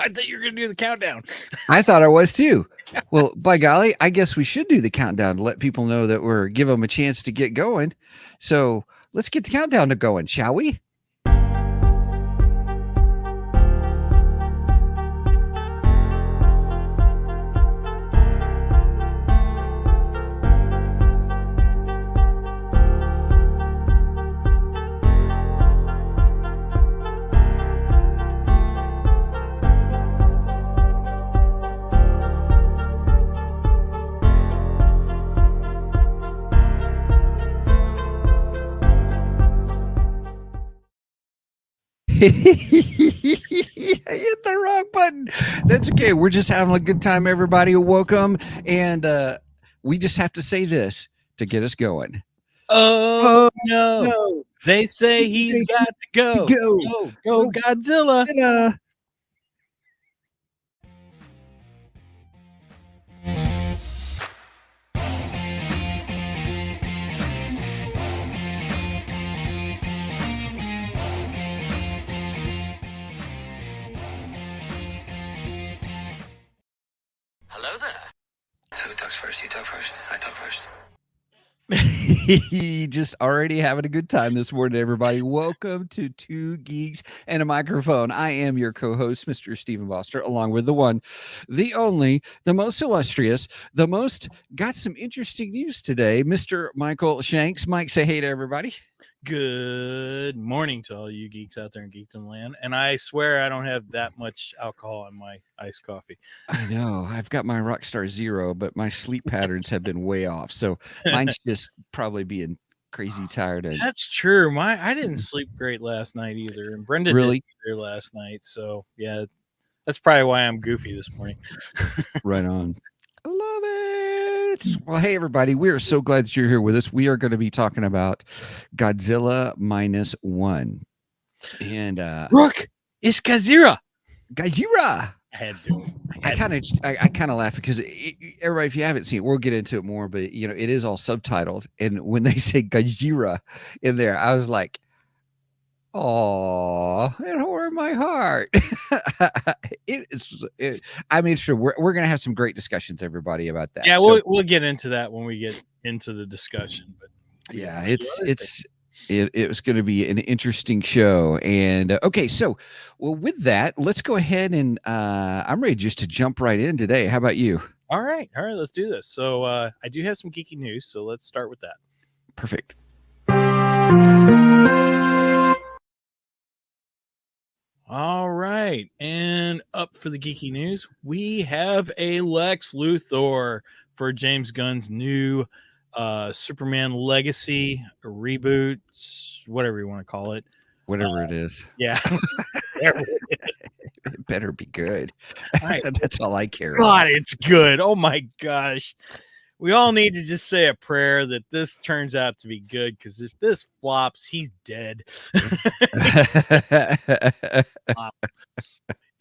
I thought you were going to do the countdown. I thought I was too. Well, by golly, I guess we should do the countdown to let people know that give them a chance to get going. So let's get the countdown to going, shall we? I hit the wrong button. That's okay. We're just having a good time, everybody. Welcome. And we just have to say this to get us going. Oh, no. They say he's got to go. Go, Godzilla. Hello there. So who talks first? You talk first. I talk first. Just already having a good time this morning, everybody. Welcome to Two Geeks and a Microphone. I am your co-host, Mr. Stephen Foster, along with the one, the only, the most illustrious, the most got some interesting news today, Mr. Michael Shanks. Mike, say hey to everybody. Good morning to all you geeks out there in geekdom land. And I swear I don't have that much alcohol in my iced coffee. I know. I've got my Rockstar Zero, but my sleep patterns have been way off. So mine's just probably being crazy tired. That's true. I didn't sleep great last night either. And Brenda really didn't either last night. So yeah, that's probably why I'm goofy this morning. Right on. I love it. Well, hey, everybody. We are so glad that you're here with us. We are going to be talking about Godzilla Minus One. And Rook, it's Godzilla. Godzilla. I kind of laugh because everybody, if you haven't seen it, we'll get into it more, but you know, it is all subtitled. And when they say Godzilla in there, I was like, oh, it hurt my heart. I mean, sure, we're gonna have some great discussions, everybody, about that. Yeah, we'll get into that when we get into the discussion. But yeah, it was going to be an interesting show. And okay, so well, with that, let's go ahead and I'm ready just to jump right in today. How about you? All right, let's do this. So I do have some geeky news, so let's start with that. Perfect. All right, and up for the geeky news, we have a Lex Luthor for James Gunn's new Superman Legacy reboot, whatever you want to call it. Whatever it is. Yeah. It better be good. Right. That's all I care about. God, it's good. Oh my gosh. We all need to just say a prayer that this turns out to be good, because if this flops, he's dead.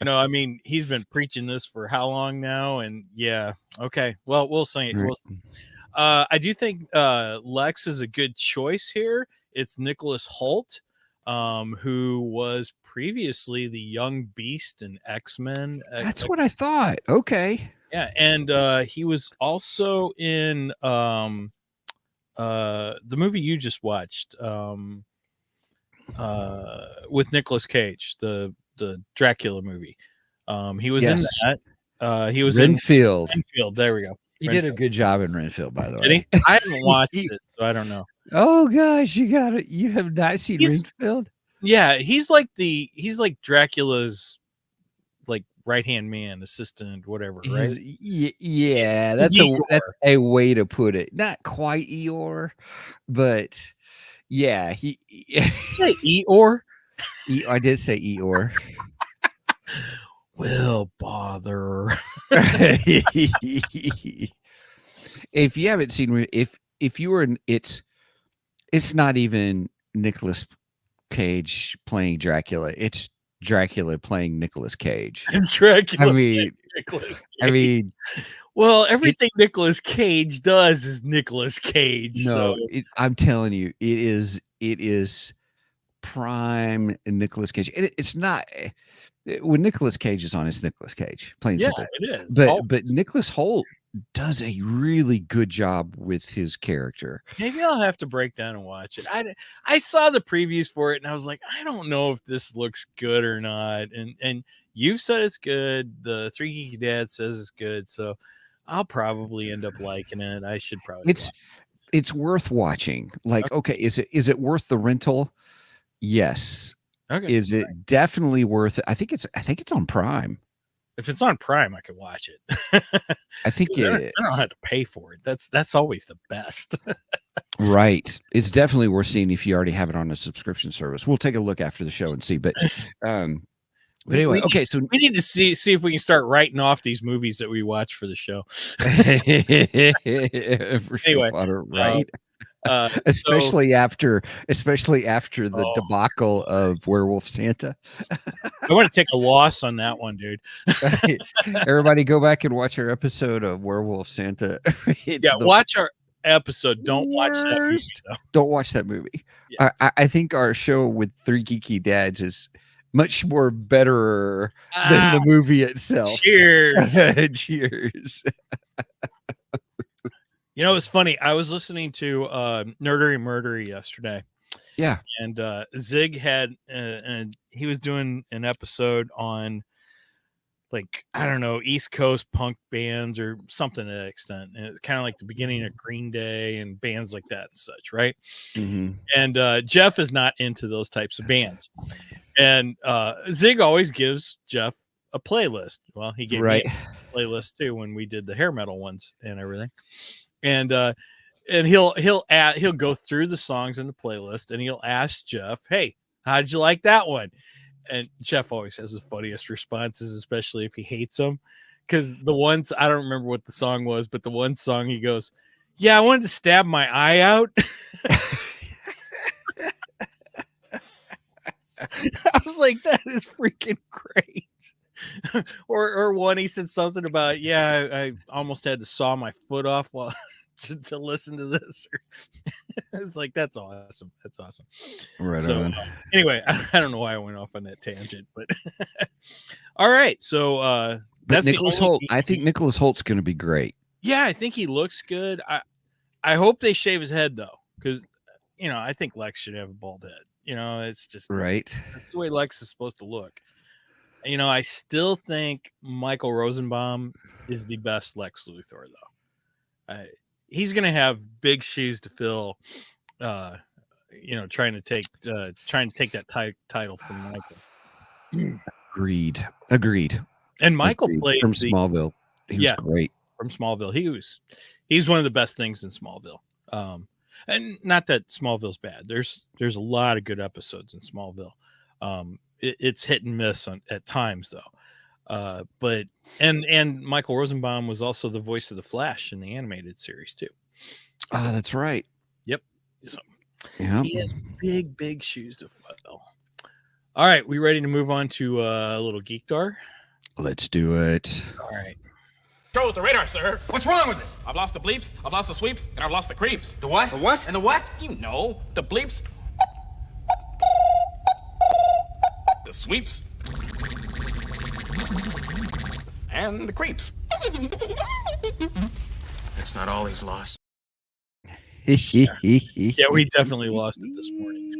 I mean, he's been preaching this for how long now? And yeah, okay. Well, we'll see. Right. We'll see. I do think Lex is a good choice here. It's Nicholas Hoult, who was previously the Young Beast in X-Men. That's what I thought. Okay. Yeah, and he was also in the movie you just watched with Nicolas Cage, the Dracula movie. He was in that. He was Renfield. in Renfield. There we go. He did a good job in Renfield, by the way. Did he? I haven't watched it, so I don't know. Oh gosh, you have not seen Renfield? Yeah, he's like Dracula's like right-hand man, assistant, whatever, right? Yeah, that's a way to put it. Not quite Eeyore, but yeah, Did you say Eeyore? I did say Eeyore. Well, bother. If you haven't seen, if you were, it's not even Nicolas Cage playing Dracula. It's Dracula playing Nicolas Cage. It's Dracula. Nicolas Cage. I mean, well, everything Nicolas Cage does is Nicolas Cage. No, I'm telling you, it is prime Nicolas Cage. It's not. when Nicolas Cage is on, it's Nicolas Cage, plain and Yeah, simple. it is. But Always. Nicholas Holt does a really good job with his character. Maybe I'll have to break down and watch it. I saw the previews for it and I was like, I don't know if this looks good or not. And you said it's good. The Three Geeky Dad says it's good, so I'll probably end up liking it. I should probably. It's worth watching. Like, okay, is it worth the rental? Yes. Okay. Is it definitely worth it? I think it's on Prime. If it's on Prime, I could watch it. I think I don't have to pay for it. That's always the best. Right. It's definitely worth seeing if you already have it on a subscription service. We'll take a look after the show and see. But anyway, okay. So we need to see if we can start writing off these movies that we watch for the show. Anyway, right. Especially after the debacle of Werewolf Santa. I want to take a loss on that one, dude. Everybody go back and watch our episode of Werewolf Santa. Watch our episode. Don't watch that movie. Don't watch that movie. Yeah. I think our show with Three Geeky Dads is much more better than the movie itself. Cheers. Cheers. You know, it's funny. I was listening to Nerdery Murdery yesterday. Yeah. And Zig had, and he was doing an episode on, like, I don't know, East Coast punk bands or something to that extent. And it's kind of like the beginning of Green Day and bands like that and such, right? Mm-hmm. And Jeff is not into those types of bands. And Zig always gives Jeff a playlist. Well, he gave me a playlist too when we did the hair metal ones and everything. And he'll go through the songs in the playlist and he'll ask Jeff, "Hey, how did you like that one?" And Jeff always has the funniest responses, especially if he hates them, because the ones, I don't remember what the song was, but the one song he goes, "Yeah, I wanted to stab my eye out." I was like, that is freaking great. or one, he said something about, "Yeah, I almost had to saw my foot off while to listen to this." It's like, that's awesome. That's awesome. Right. So anyway, I don't know why I went off on that tangent, but all right. So that's Nicholas Holt. I think Nicholas Holt's going to be great. Yeah, I think he looks good. I hope they shave his head though, because I think Lex should have a bald head. It's just right. That's the way Lex is supposed to look. I still think Michael Rosenbaum is the best Lex Luthor, though. He's going to have big shoes to fill. Trying to take that title from Michael. Agreed. And Michael played from Smallville. He was great from Smallville. He's one of the best things in Smallville. And not that Smallville's bad. There's a lot of good episodes in Smallville. It's hit and miss at times though. But Michael Rosenbaum was also the voice of the Flash in the animated series too. So, that's right. Yep. So he has big shoes to fill. All right, we ready to move on to a little Geekdar? Let's do it. All right. Control with the radar, sir. What's wrong with it? I've lost the bleeps, I've lost the sweeps, and I've lost the creeps. The what? The what? And the what? You know, the bleeps, the sweeps, and the creeps. That's not all he's lost. Yeah, we definitely lost it this morning.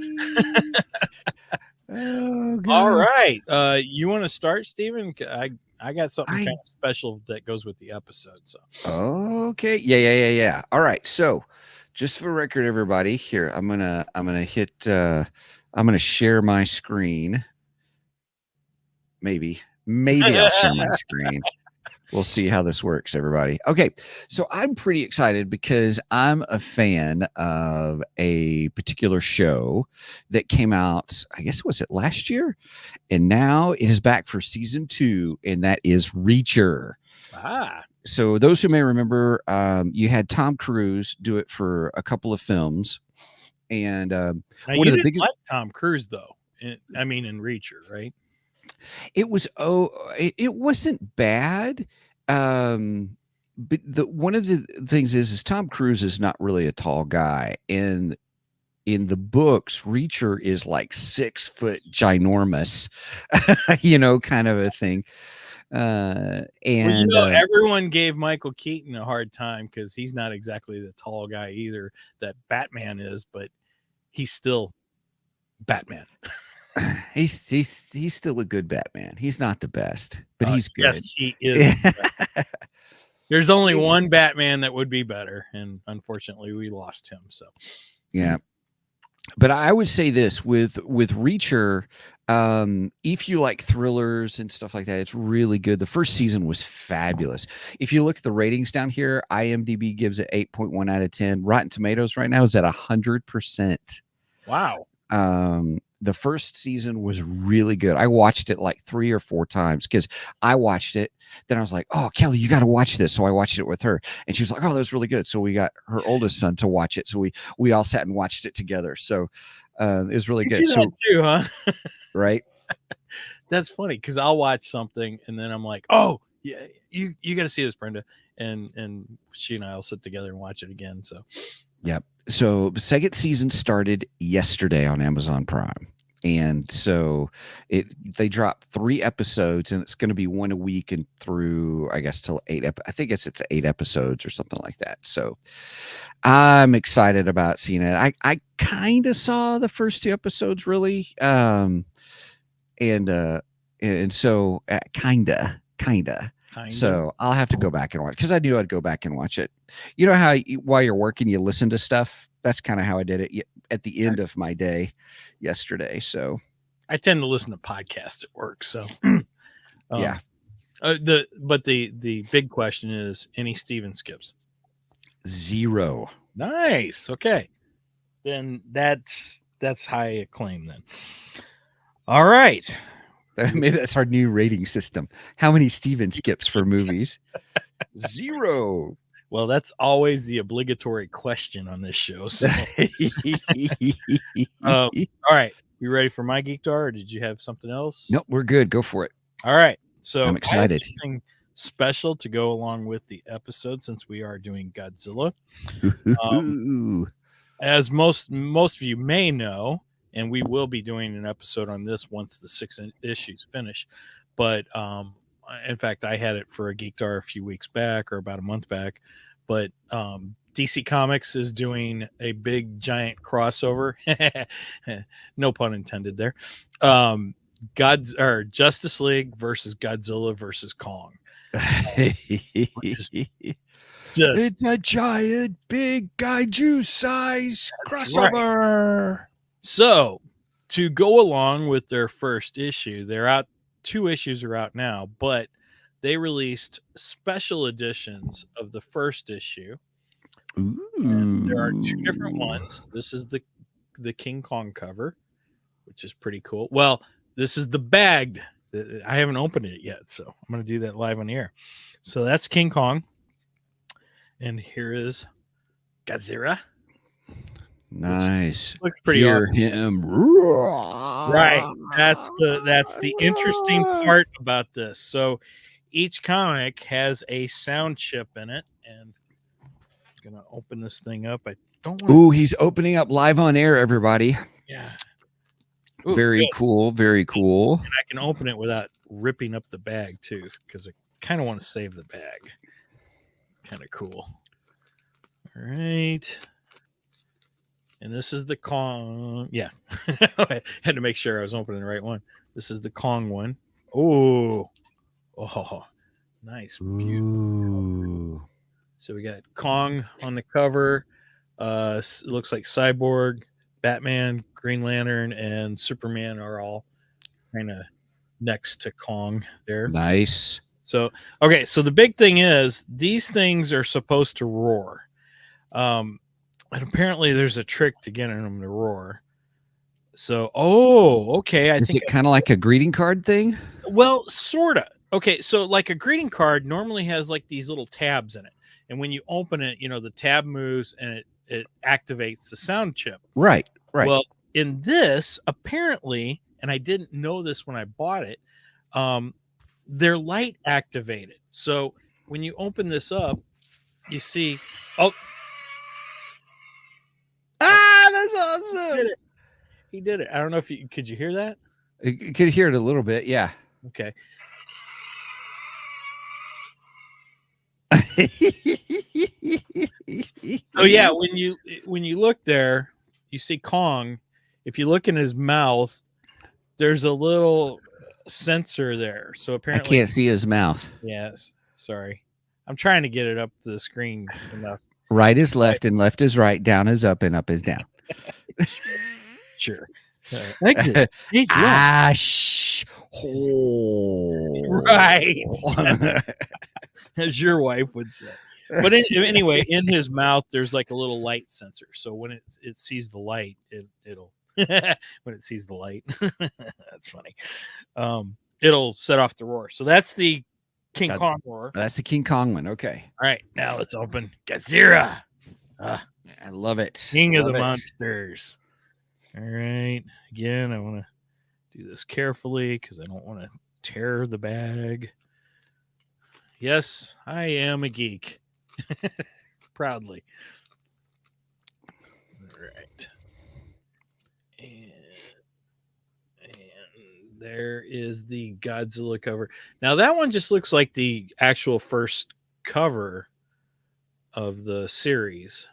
Oh, God. All right. You want to start, Steven? I got something kind of special that goes with the episode. So okay. Yeah. All right. So just for record, everybody, here, I'm gonna share my screen. Maybe I'll share my screen. We'll see how this works, everybody. Okay, so I'm pretty excited because I'm a fan of a particular show that came out, I guess, was it last year? And now it is back for season 2, and that is Reacher. So those who may remember, you had Tom Cruise do it for a couple of films. And one of the biggest, like Tom Cruise, though. In Reacher, right? It was it wasn't bad, but one of the things is Tom Cruise is not really a tall guy, and in the books, Reacher is like 6 foot ginormous, kind of a thing. Well, And everyone gave Michael Keaton a hard time because he's not exactly the tall guy either that Batman is, but he's still Batman. he's still a good Batman. He's not the best, but he's good. Yes, he is. There's only one Batman that would be better, and unfortunately, we lost him. So, yeah. But I would say this with Reacher, if you like thrillers and stuff like that, it's really good. The first season was fabulous. If you look at the ratings down here, IMDb gives it 8.1 out of 10. Rotten Tomatoes right now is at 100%. wow. The first season was really good. I watched it like 3 or 4 times because I watched it. Then I was like, oh, Kelly, you got to watch this. So I watched it with her. And she was like, oh, that was really good. So we got her oldest son to watch it. So we all sat and watched it together. So it was really good. So too, huh? Right. That's funny because I'll watch something and then I'm like, oh, yeah, you got to see this, Brenda. And she and I will sit together and watch it again. So, yeah. So the second season started yesterday on Amazon Prime. And so they dropped 3 episodes, and it's going to be one a week and through, I guess, till 8. I think it's 8 episodes or something like that. So I'm excited about seeing it. I kind of saw the first 2 episodes, really, and so kinda. So I'll have to go back and watch because I knew I'd go back and watch it. You know how while you're working, you listen to stuff. That's kind of how I did it at the end of my day yesterday. So I tend to listen to podcasts at work. So yeah. The big question is any Steven skips? 0. Nice. Okay. Then that's high acclaim then. All right. Maybe that's our new rating system. How many Steven skips for movies? 0. Well, that's always the obligatory question on this show. So. All right. You ready for my Geek Star, or did you have something else? Nope, we're good. Go for it. All right. So I'm excited. I have something special to go along with the episode since we are doing Godzilla. As most of you may know, and we will be doing an episode on this once the 6 issues finish. But in fact, I had it for a Geek Star a few weeks back or about a month back. But DC Comics is doing a big giant crossover. No pun intended there. Justice League versus Godzilla versus Kong. It's a giant, big Kaiju-sized crossover. Right. So, to go along with their first issue, they're out. 2 issues are out now, but they released special editions of the first issue. And there are 2 different ones. This is the King Kong cover, which is pretty cool. Well, this is the bagged. I haven't opened it yet, so I'm going to do that live on the air. So that's King Kong. And here is Godzilla. Nice. Looks pretty Hear awesome. him. Right. That's the interesting part about this. So each comic has a sound chip in it, and I'm gonna open this thing up. I don't want. Ooh, he's opening up live on air, everybody. Yeah. Ooh, very good. Cool. Very cool. And I can open it without ripping up the bag too, because I kind of want to save the bag. Kind of cool. All right. And this is the Kong. Yeah. I had to make sure I was opening the right one. This is the Kong one. Oh, nice. Beautiful. Ooh. So we got Kong on the cover. It looks like Cyborg, Batman, Green Lantern, and Superman are all kind of next to Kong there. Nice. So, okay. So the big thing is these things are supposed to roar. And apparently there's a trick to getting them to roar. So, okay. Is it kind of like a greeting card thing? Well, sort of. Okay, so like a greeting card normally has like these little tabs in it. And when you open it, the tab moves and it activates the sound chip. Right. Well, in this, apparently, and I didn't know this when I bought it, they're light activated. So when you open this up, you see, that's He did it. I don't know if could you hear that? You could hear it a little bit. Yeah. Okay. So yeah, when you look there, you see Kong. If you look in his mouth, there's a little sensor there. So I apparently, can't see his mouth. yes. Sorry, I'm trying to get it up to the screen enough. Right is left and left is right. Down is up and up is down. Sure. Exit. He's left. Right. As your wife would say. But anyway, in his mouth, there's like a little light sensor. So when it sees the light, it'll when it sees the light, that's funny. It'll set off the roar. So that's the King Kong roar. That's the King Kong one. Okay. All right, now let's open Godzilla. I love it. King of Love the it. monsters. All right. Again, I want to do this carefully because I don't want to tear the bag. Yes, I am a geek. Proudly. All right. And there is the Godzilla cover. Now that one just looks like the actual first cover of the series.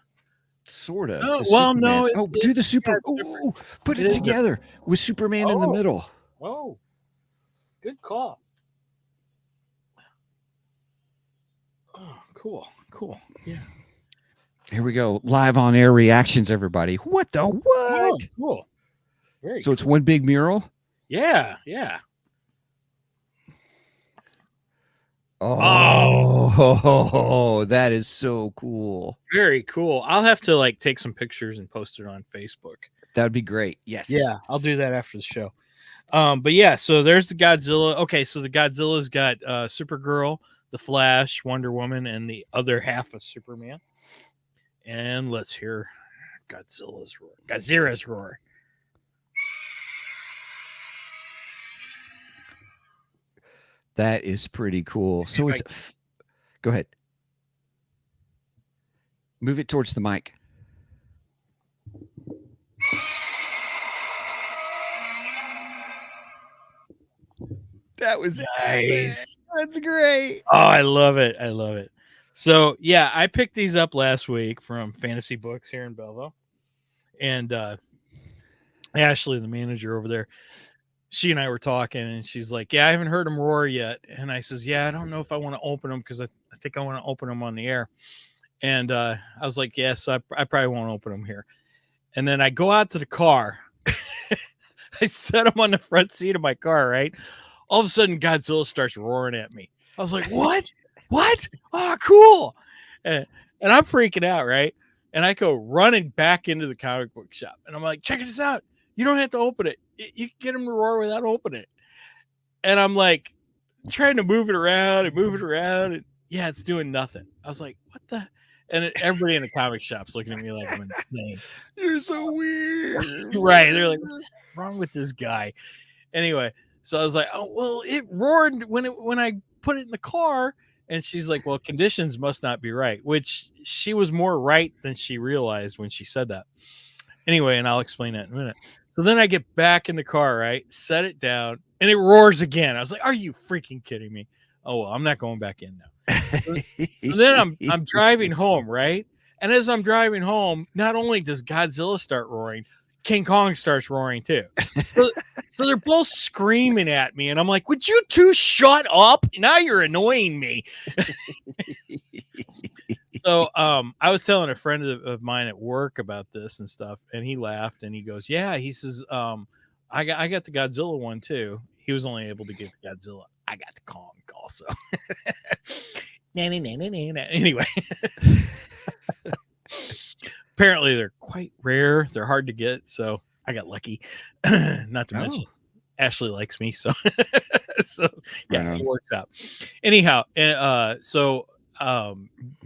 Sort of. Oh, The well, Superman. no, Oh, do the super. yeah, it's Ooh, put It it is together with Superman in the Oh. middle. Whoa. Good call. Oh, cool. Cool. Yeah. Here we go. Live on air reactions, everybody. What the what? Oh, cool. Very So it's one big mural. Yeah, yeah. Oh, that is so cool. Very cool. I'll have to like take some pictures and post it on Facebook. That would be great. Yes. Yeah, I'll do that after the show. But yeah, so there's the Godzilla. Okay, so the Godzilla's got Supergirl, the Flash, Wonder Woman, and the other half of Superman. And let's hear Godzilla's roar. Godzill's roar. That is pretty cool. So if it's go ahead. Move it towards the mic. That was Nice. That's great. Oh, I love it. I love it. So yeah, I picked these up last week from Fantasy Books here in Belleville. And Ashley, the manager over there, she and I were talking, and she's like, yeah, I haven't heard him roar yet. And I says, yeah, I don't know if I want to open them because I think I want to open them on the air. And I was like, yes, I probably won't open them here. And then I go out to the car. I set them on the front seat of my car, right? All of a sudden, Godzilla starts roaring at me. I was like, what? What? Oh, cool. And I'm freaking out, right? And I go running back into the comic book shop. And I'm like, check this out. You don't have to open it. You can get him to roar without opening it. And I'm like trying to move it around and move it around. And yeah, it's doing nothing. I was like, what the? And everybody in the comic shop's looking at me like I'm insane. You're so weird. Right. They're like, what's wrong with this guy? Anyway, so I was like, oh, well, it roared when I put it in the car. And she's like, well, conditions must not be right, which she was more right than she realized when she said that. Anyway, and I'll explain that in a minute. So then I get back in the car, right? Set it down, and it roars again. I was like, are you freaking kidding me? Oh, well, I'm not going back in now. So then I'm driving home, right? And as I'm driving home, not only does Godzilla start roaring, King Kong starts roaring too. So they're both screaming at me, and I'm like, would you two shut up? Now you're annoying me. So I was telling a friend of mine at work about this and stuff, and he laughed and he goes, yeah, he says, I got the Godzilla one too. He was only able to get the Godzilla. I got the Kong also. Anyway. Apparently they're quite rare. They're hard to get, so I got lucky. Not to mention Ashley likes me, so so yeah, it works out. Anyhow, so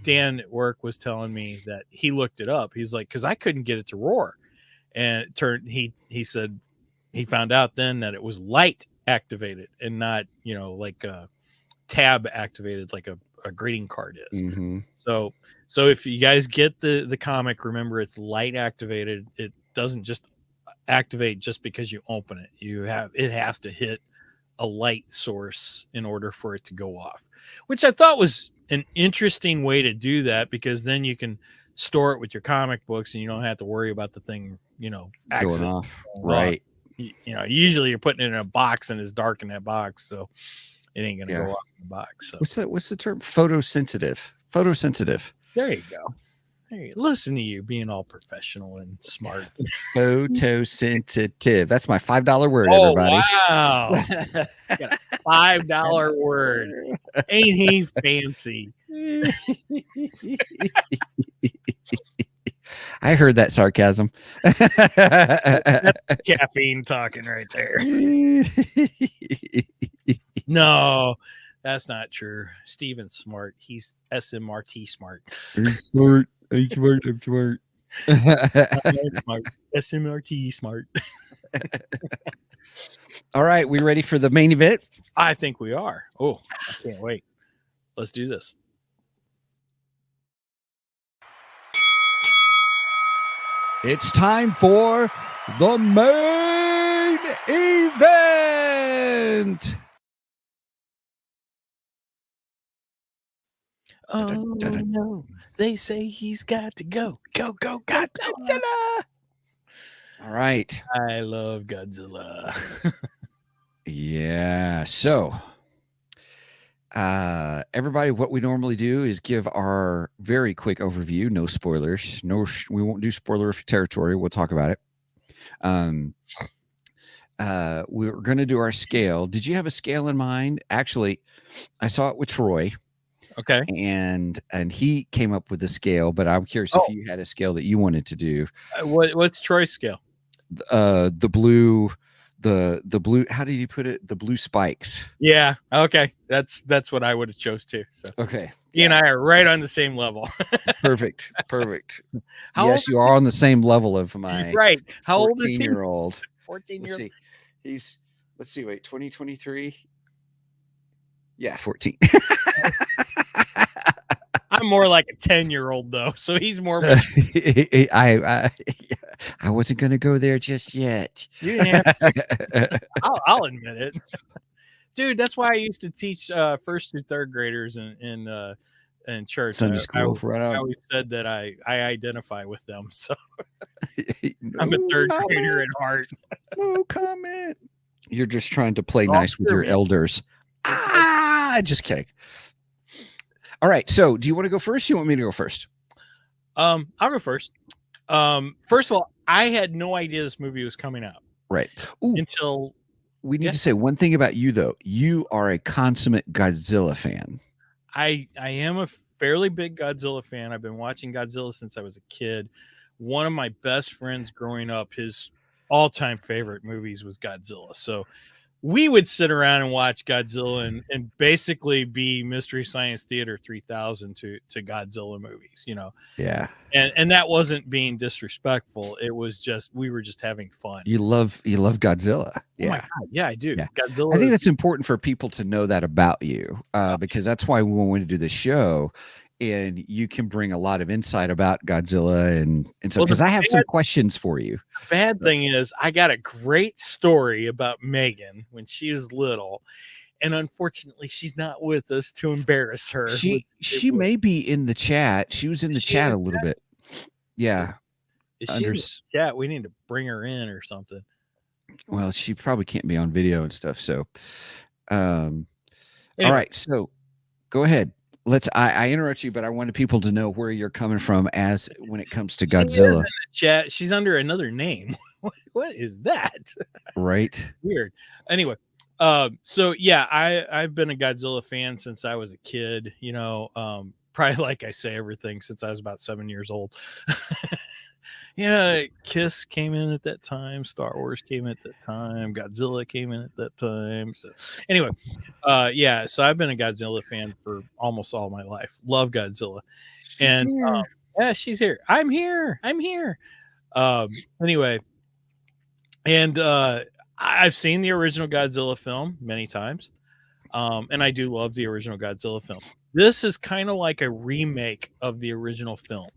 Dan at work was telling me that he looked it up. He's like, because I couldn't get it to roar, and it turned he said he found out then that it was light activated and not like a tab activated like a greeting card is. Mm-hmm. So if you guys get the comic, remember it's light activated. It doesn't just activate just because you open it. It has to hit a light source in order for it to go off, which I thought was an interesting way to do that, because then you can store it with your comic books and you don't have to worry about the thing, Going accident off. going Right. off. Usually you're putting it in a box and it's dark in that box, so it ain't gonna go off in the box. So What's the term? Photosensitive. there you go. Listen to you being all professional and smart. Photosensitive. That's my $5 word, everybody. Wow. Got a $5 word. Ain't he fancy? I heard that sarcasm. That's caffeine talking right there. No, that's not true. Steven's smart. He's SMRT smart. I'm smart. I'm smart. Smart. SMRT smart. All right, we ready for the main event? I think we are. Oh, I can't wait. Let's do this. It's time for the main event. Oh no, they say he's got to go. Go, Godzilla. All right. I love Godzilla. Yeah. So, everybody, what we normally do is give our very quick overview. No spoilers. We won't do spoiler territory. We'll talk about it. We're going to do our scale. Did you have a scale in mind? Actually, I saw it with Troy. Okay. And he came up with a scale, but I'm curious if you had a scale that you wanted to do. What's Troy's scale? The blue, how did you put it? The blue spikes. Yeah. Okay. That's what I would have chose too. So okay. He and I are right on the same level. Perfect. Yes, you are on the same level of my right. How old is he? 14-year-old. 14-year-old. Let's see, wait, 2023. Yeah, 14. I'm more like a 10-year-old though, so he's more. I wasn't going to go there just yet. You didn't have to. I'll admit it, dude. That's why I used to teach first through third graders in church. Sunday school. I always said that I identify with them, so I'm a third grader at heart. No comment. You're just trying to play nice with your elders. Just kidding. All right. So do you want to go first? You want me to go first? I'll go first. First of all, I had no idea this movie was coming out. Right. Until we need to say one thing about you, though. You are a consummate Godzilla fan. I am a fairly big Godzilla fan. I've been watching Godzilla since I was a kid. One of my best friends growing up, his all-time favorite movies was Godzilla. So we would sit around and watch Godzilla and basically be Mystery Science Theater 3000 to Godzilla movies, Yeah. And that wasn't being disrespectful. It was just, we were just having fun. You love Godzilla. Yeah. Oh my God. Yeah, I do. Yeah. Godzilla. I think that's important for people to know that about you, because that's why we want to do the show. And you can bring a lot of insight about Godzilla and stuff. Because I have some questions for you. The bad thing is, I got a great story about Megan when she was little, and unfortunately, she's not with us to embarrass her. She may be in the chat. She was in the chat a little bit. Yeah. If she's in the chat, we need to bring her in or something. Well, she probably can't be on video and stuff. So, anyway. All right. So, go ahead. I interrupt you, but I wanted people to know where you're coming from as when it comes to Godzilla. She is in the chat. She's under another name. What is that? Right. Weird. Anyway, so yeah, I've been a Godzilla fan since I was a kid. Probably like I say everything since I was about 7 years old. Kiss came in at that time. Star Wars came in at that time. Godzilla came in at that time. So anyway, so I've been a Godzilla fan for almost all my life. Love Godzilla. She's here. I'm here. Anyway, and I've seen the original Godzilla film many times. And I do love the original Godzilla film. This is kind of like a remake of the original film.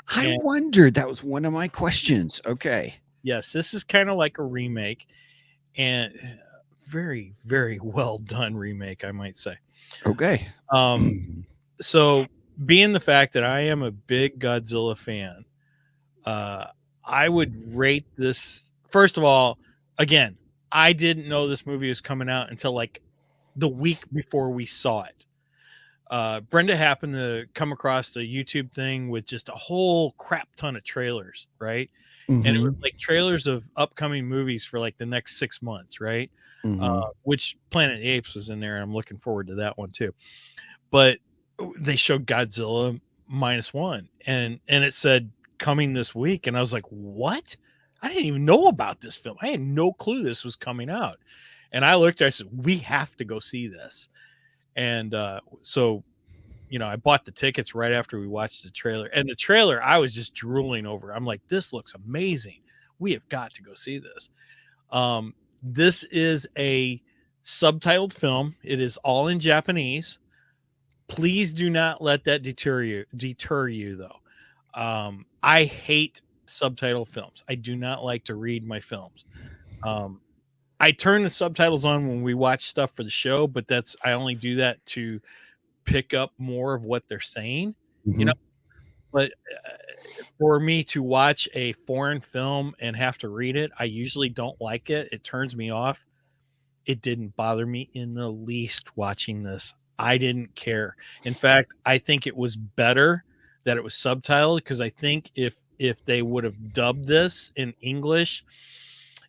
I wondered. That was one of my questions. Okay. Yes, this is kind of like a remake, and very, very well done remake, I might say. Okay. So being the fact that I am a big Godzilla fan, I would rate this. First of all, again, I didn't know this movie was coming out until like the week before we saw it. Brenda happened to come across a YouTube thing with just a whole crap ton of trailers, right? And it was like trailers of upcoming movies for like the next 6 months, right? Which Planet of the Apes was in there, and I'm looking forward to that one too. But they showed Godzilla Minus One, and it said coming this week, and I was like, what? I didn't even know about this film. I had no clue this was coming out. And I looked, I said, we have to go see this. And so, you know, I bought the tickets right after we watched the trailer. And the trailer, I was just drooling over. I'm like, this looks amazing. We have got to go see this. This is a subtitled film. It is all in Japanese. Please do not let that deter you though. I hate subtitle films. I do not like to read my films. I turn the subtitles on when we watch stuff for the show, but I only do that to pick up more of what they're saying, you know. But for me to watch a foreign film and have to read it, I usually don't like it. It turns me off. It didn't bother me in the least watching this. I didn't care. In fact, I think it was better that it was subtitled, because I think if they would have dubbed this in English,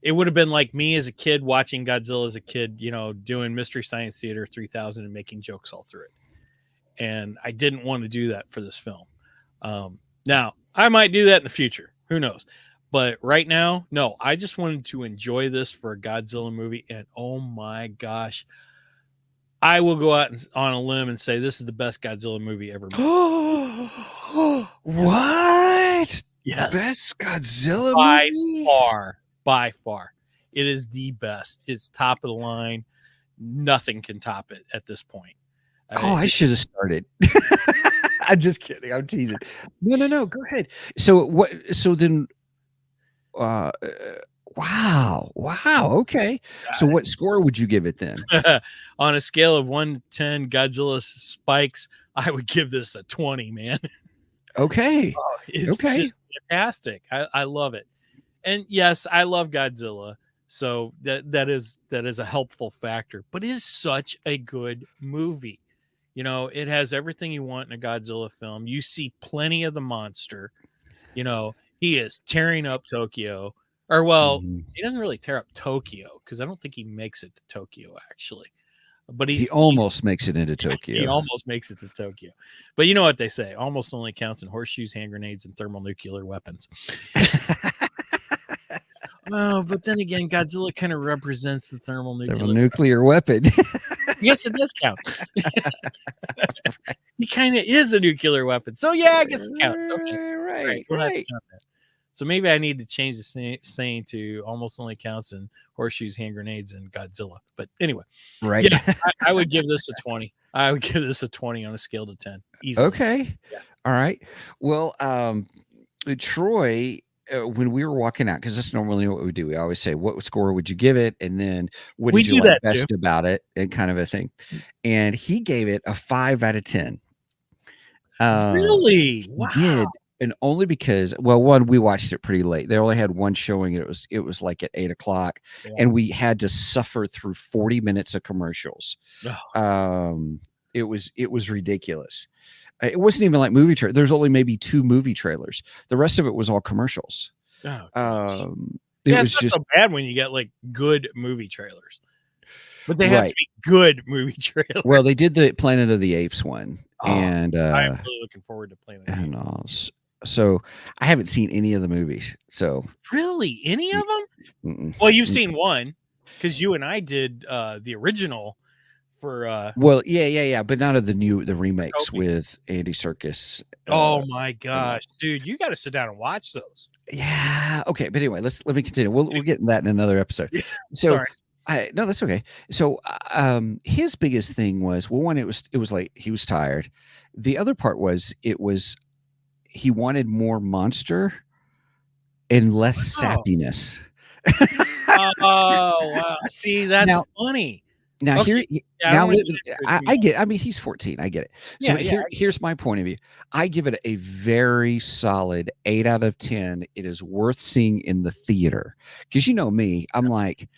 it would have been like me as a kid watching Godzilla as a kid, you know, doing Mystery Science Theater 3000 and making jokes all through it. And I didn't want to do that for this film. Now, I might do that in the future. Who knows? But right now, no, I just wanted to enjoy this for a Godzilla movie. And oh my gosh, I will go out on a limb and say this is the best Godzilla movie ever made. What? Yes. Best Godzilla By movie? By far. It is the best. It's top of the line. Nothing can top it at this point. I should have started. I'm just kidding. I'm teasing. No. Go ahead. So what? So then, wow. Okay. So what score would you give it then? On a scale of 1 to 10 Godzilla spikes, I would give this a 20, man. Okay. It's just fantastic. I love it. And yes, I love Godzilla. So that is a helpful factor, but it is such a good movie. You know, it has everything you want in a Godzilla film. You see plenty of the monster. You know, he is tearing up Tokyo. Or, well, he doesn't really tear up Tokyo, because I don't think he makes it to Tokyo, actually. But he almost makes it into Tokyo. He almost makes it to Tokyo. But you know what they say? Almost only counts in horseshoes, hand grenades, and thermonuclear weapons. Well, but then again, Godzilla kind of represents the thermonuclear weapon. Yes, it does count. He kind of is a nuclear weapon. So, yeah, I guess it counts. Okay. Right. We'll have to count that. So maybe I need to change the saying to almost only counts in horseshoes, hand grenades, and Godzilla. But anyway, right. Yeah, I would give this a 20. I would give this a 20 on a scale to 10. Easily. Okay. Yeah. All right. Well, Troy, when we were walking out, because that's normally what we do. We always say, what score would you give it? And then what did you like best about it? And kind of a thing. And he gave it a 5 out of 10. Really? Wow. He did. And only because, well, one, we watched it pretty late. They only had one showing. It was like at 8:00, and we had to suffer through 40 minutes of commercials. Oh. It was ridiculous. It wasn't even like movie trailer. There's only maybe 2 movie trailers. The rest of it was all commercials. Oh, it's not so bad when you get like good movie trailers, but they have to be good movie trailers. Well, they did the Planet of the Apes one, and I'm really looking forward to Planet of the Apes. So I haven't seen any of the movies. So really, any of them? Well, you've seen one, because you and I did the original for. Well, yeah, but not of the remakes with Andy Serkis. Oh my gosh, dude, you got to sit down and watch those. Yeah. Okay, but anyway, let me continue. We'll get in that in another episode. So. Sorry. No, that's okay. So, his biggest thing was, well, one, it was like he was tired. The other part was he wanted more monster and less Wow. sappiness. Oh, wow. See, that's Now- funny. Now Okay, here, yeah, I now don't wanna let me- get I get. I mean, he's 14. I get it. So Yeah, here's my point of view. I give it a very solid 8 out of 10. It is worth seeing in the theater because you know me. I'm like,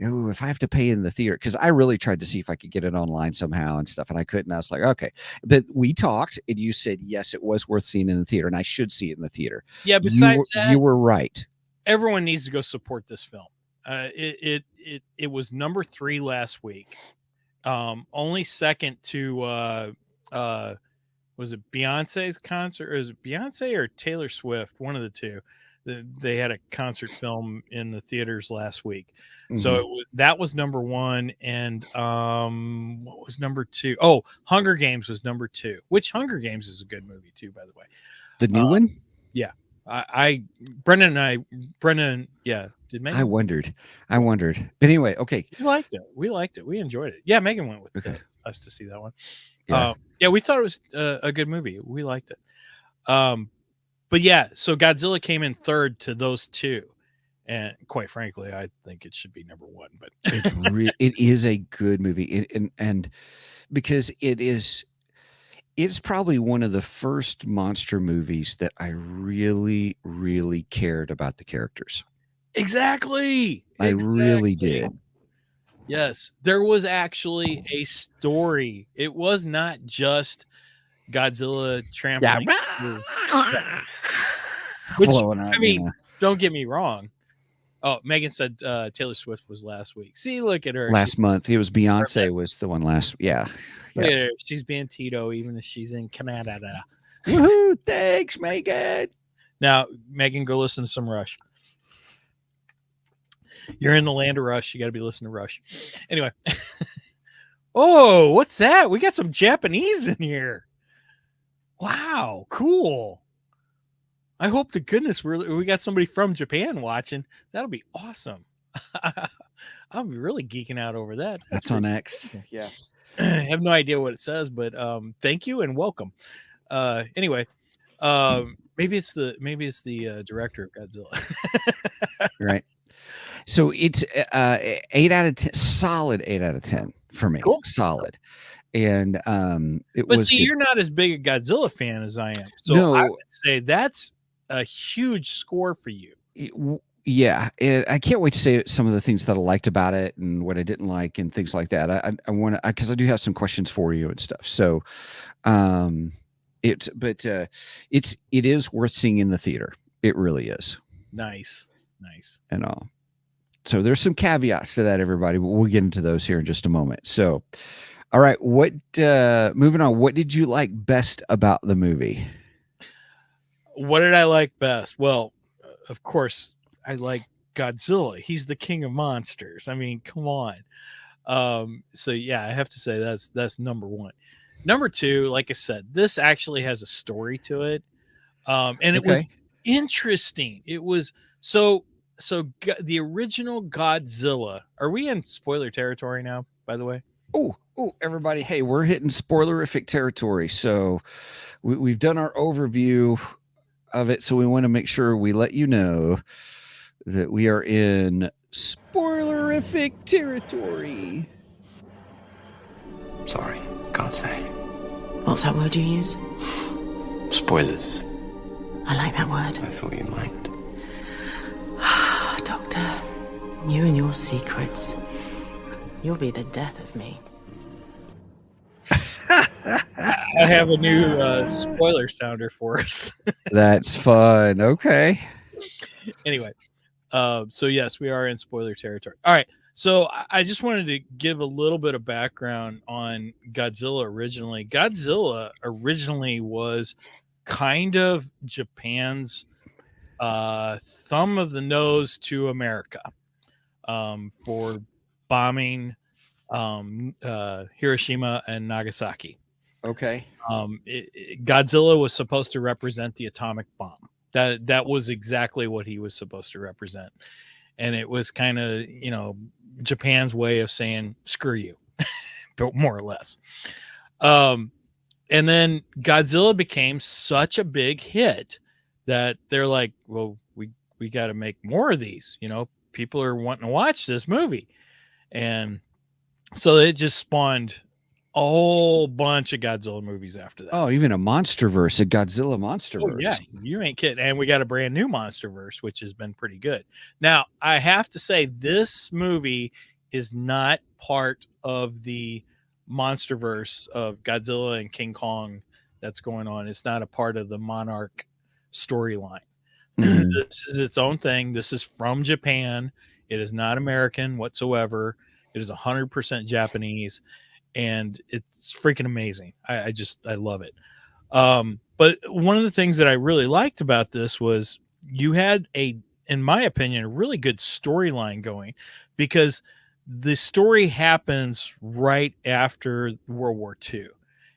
oh, if I have to pay in the theater, because I really tried to see if I could get it online somehow and stuff, and I couldn't. I was like, okay, but we talked, and you said yes, it was worth seeing in the theater, and I should see it in the theater. Yeah, besides that, You were right. everyone needs to go support this film. It was number 3 last week. Only second to was it Beyonce's concert, or is it Beyonce or Taylor Swift? One of the two. They had a concert film in the theaters last week. So that was number 1, and what was number 2? Oh, Hunger Games was number 2. Which Hunger Games is a good movie too, by the way. The new one. Yeah, Brendan, yeah. Did Megan? I wondered. But anyway, okay. We liked it. We enjoyed it. Yeah, Megan went with Okay. us to see that one. Yeah. Yeah, we thought it was a good movie. We liked it. But yeah, so Godzilla came in third to those two, and quite frankly, I think it should be number 1. But it is a good movie, and because it's probably one of the first monster movies that I really, really cared about the characters. Exactly. I really did. Yes, there was actually a story. It was not just Godzilla trampling. Which, I mean, don't get me wrong. Oh, Megan said Taylor Swift was last week. See, look at her. Last month. It was Beyonce was the one last. Yeah. Look at her. She's being Tito, even if she's in Canada. Woohoo! Thanks, Megan. Now, Megan, go listen to some Rush. You're in the land of Rush. You got to be listening to Rush. Anyway. Oh, what's that? We got some Japanese in here. Wow, cool. I hope to goodness we got somebody from Japan watching. That'll be awesome. I'll be really geeking out over that. That's on X. Yeah. I have no idea what it says, but thank you and welcome. Anyway, maybe it's the director of Godzilla. Right. So it's 8 out of 10, solid 8 out of 10 for me. Cool. Solid. And but see, you're not as big a Godzilla fan as I am. So No. I would say that's a huge score for you. Yeah, I can't wait to say some of the things that I liked about it and what I didn't like and things like that. I want to, because I do have some questions for you and stuff. So, it is worth seeing in the theater. It really is. Nice. And all. So there's some caveats to that, everybody, but we'll get into those here in just a moment. So, all right, moving on. What did you like best about the movie? What did I like best? Well, of course, I like Godzilla. He's the king of monsters. I mean, come on. So yeah, I have to say that's number 1. Number 2, like I said, this actually has a story to it. And it was interesting. It was so the original Godzilla. Are we in spoiler territory now, by the way? Oh, everybody. Hey, we're hitting spoilerific territory. So we've done our overview of it. So we want to make sure we let you know that we are in spoilerific territory. Sorry, can't say. What's that word you use? Spoilers. I like that word. I thought you might. Doctor, you and your secrets. You'll be the death of me. I have a new spoiler sounder for us. That's fun. Okay. Anyway, so yes, we are in spoiler territory. All right. So I just wanted to give a little bit of background on Godzilla originally. Godzilla originally was kind of Japan's thumb of the nose to America for bombing Hiroshima and Nagasaki. Okay. Godzilla was supposed to represent the atomic bomb. That was exactly what he was supposed to represent. And it was kind of, Japan's way of saying, screw you, but more or less. And then Godzilla became such a big hit that they're like, well, we got to make more of these. People are wanting to watch this movie. And so it just spawned a whole bunch of Godzilla movies after that. Oh, even a MonsterVerse, a Godzilla MonsterVerse. Oh, yeah, you ain't kidding. And we got a brand new MonsterVerse, which has been pretty good. Now, I have to say, this movie is not part of the MonsterVerse of Godzilla and King Kong that's going on. It's not a part of the Monarch storyline. Mhm. This is its own thing. This is from Japan. It is not American whatsoever. It is 100% Japanese, and it's freaking amazing. I love it. But one of the things that I really liked about this was you had in my opinion, a really good storyline going, because the story happens right after World War II,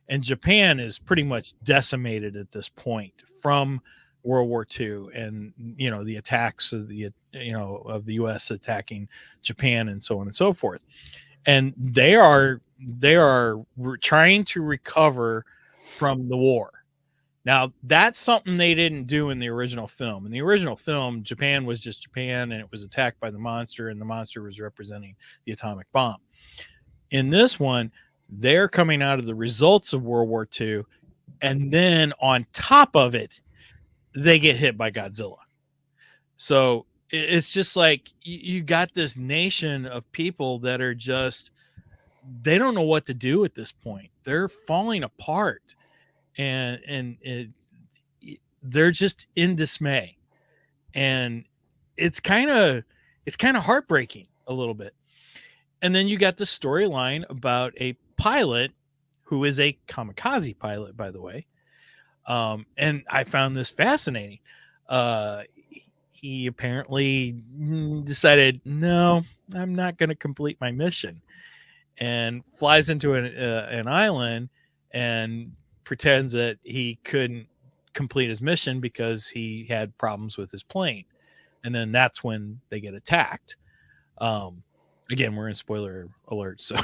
and Japan is pretty much decimated at this point from World War II, and the attacks of the U.S. attacking Japan and so on and so forth, and they are trying to recover from the war. Now, that's something they didn't do in the original film. In the original film, Japan was just Japan, and it was attacked by the monster, and the monster was representing the atomic bomb. In this one, they're coming out of the results of World War II, and then on top of it, they get hit by Godzilla. So it's just like you got this nation of people that are just, they don't know what to do at this point. They're falling apart, and they're just in dismay, and it's kind of heartbreaking a little bit. And then you got the storyline about a pilot who is a kamikaze pilot, by the way. And I found this fascinating. He apparently decided, no, I'm not going to complete my mission, and flies into an island and pretends that he couldn't complete his mission because he had problems with his plane. And then that's when they get attacked. Again, we're in spoiler alert, so